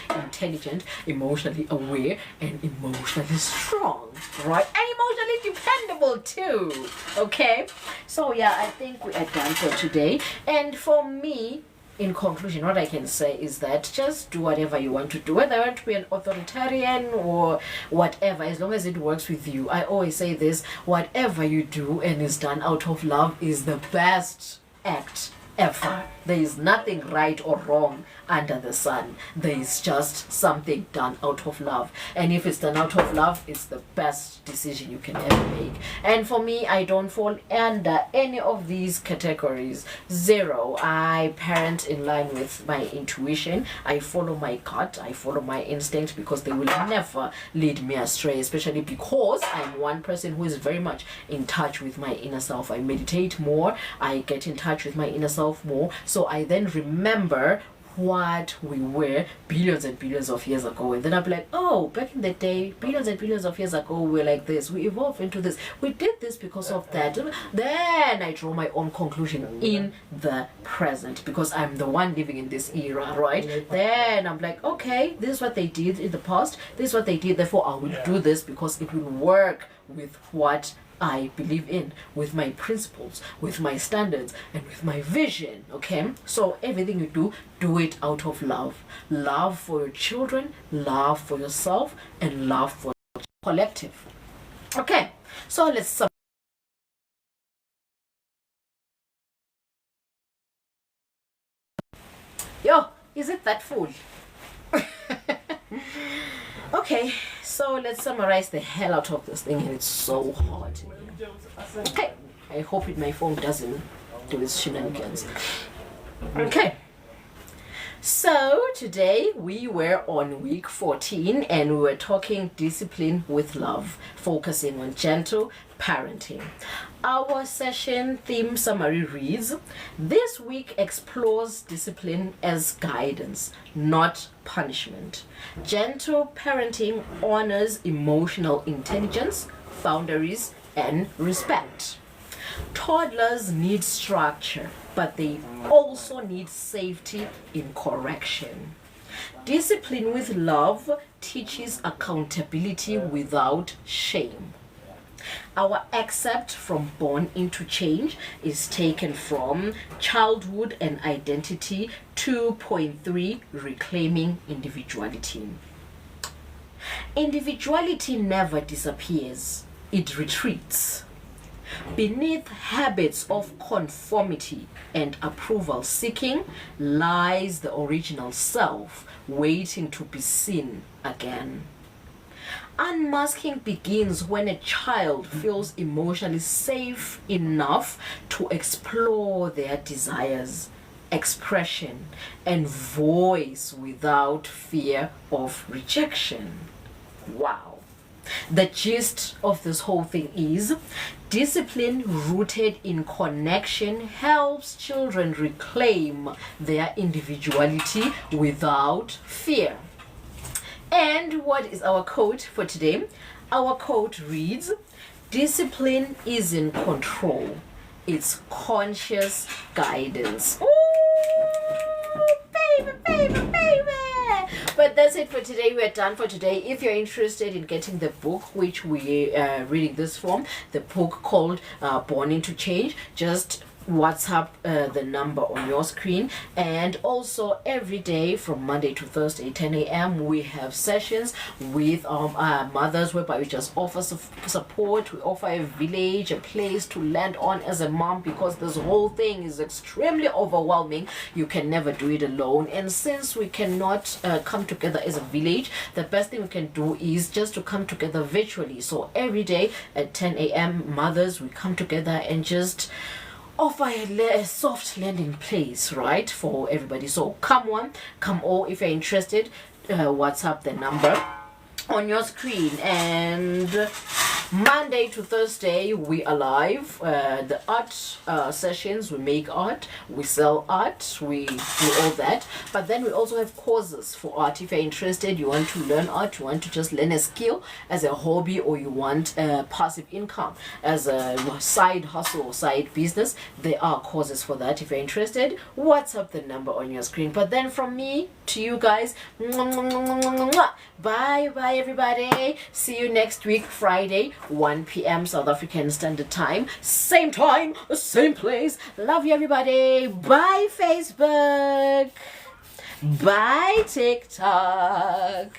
intelligent, emotionally aware, and emotionally strong, right? And emotionally dependable too. Okay, so yeah, I think we are done for today. And for me, in conclusion, what I can say is that just do whatever you want to do, whether you want to be an authoritarian or whatever, as long as it works with you. I always say this: whatever you do and is done out of love is the best act ever. There is nothing right or wrong under the sun. There is just something done out of love, and if it's done out of love, it's the best decision you can ever make. And for me, I don't fall under any of these categories. Zero. I parent in line with my intuition. I follow my gut, I follow my instinct, because they will never lead me astray, especially because I'm one person who is very much in touch with my inner self. I meditate more, I get in touch with my inner self more, so I then remember what we were billions and billions of years ago, and then I'll be like, oh, back in the day, billions and billions of years ago, we were like this, we evolved into this, we did this because of that. Then I draw my own conclusion in the present, because I'm the one living in this era, right? Then I'm like, okay, this is what they did in the past, this is what they did, therefore I will do this because it will work with what I believe in, with my principles, with my standards, and with my vision. Okay, so everything you do, do it out of love. Love for your children, love for yourself, and love for the collective. Okay, so let's yo, is it that full? Okay, so let's summarize the hell out of this thing, and it's so hard. Okay, I hope my phone doesn't do its shenanigans. Okay, so today we were on week 14 and we were talking discipline with love, focusing on gentle parenting. Our session theme summary reads: this week explores discipline as guidance, not punishment. Gentle parenting honors emotional intelligence, boundaries, and respect. Toddlers need structure, but they also need safety in correction. Discipline with love teaches accountability without shame. Our excerpt from Born into Change is taken from Childhood and Identity 2.3, Reclaiming Individuality. Individuality never disappears, it retreats. Beneath habits of conformity and approval seeking lies the original self, waiting to be seen again. Unmasking begins when a child feels emotionally safe enough to explore their desires, expression, and voice without fear of rejection. Wow. The gist of this whole thing is discipline rooted in connection helps children reclaim their individuality without fear. And what is our quote for today? Our quote reads: discipline isn't control, it's conscious guidance. Ooh, baby. But that's it for today. We're done for today. If you're interested in getting the book, which we are reading this from, the book called Born into Change, just WhatsApp the number on your screen. And also every day from Monday to Thursday 10 a.m. we have sessions with mothers whereby we just offer support. We offer a village, a place to land on as a mom, because this whole thing is extremely overwhelming. You can never do it alone, and since we cannot come together as a village, the best thing we can do is just to come together virtually. So every day at 10 a.m. mothers, we come together and just offer a soft landing place, right, for everybody. So come one, come all. If you're interested, WhatsApp the number on your screen. And Monday to Thursday, we are live. The art sessions, we make art, we sell art, we do all that. But then we also have courses for art. If you're interested, you want to learn art, you want to just learn a skill as a hobby, or you want passive income as a side hustle or side business, there are courses for that. If you're interested, WhatsApp the number on your screen. But then from me to you guys, bye bye everybody. See you next week, Friday, 1 p.m. South African Standard Time, same place. Love you everybody. Bye Facebook, bye TikTok.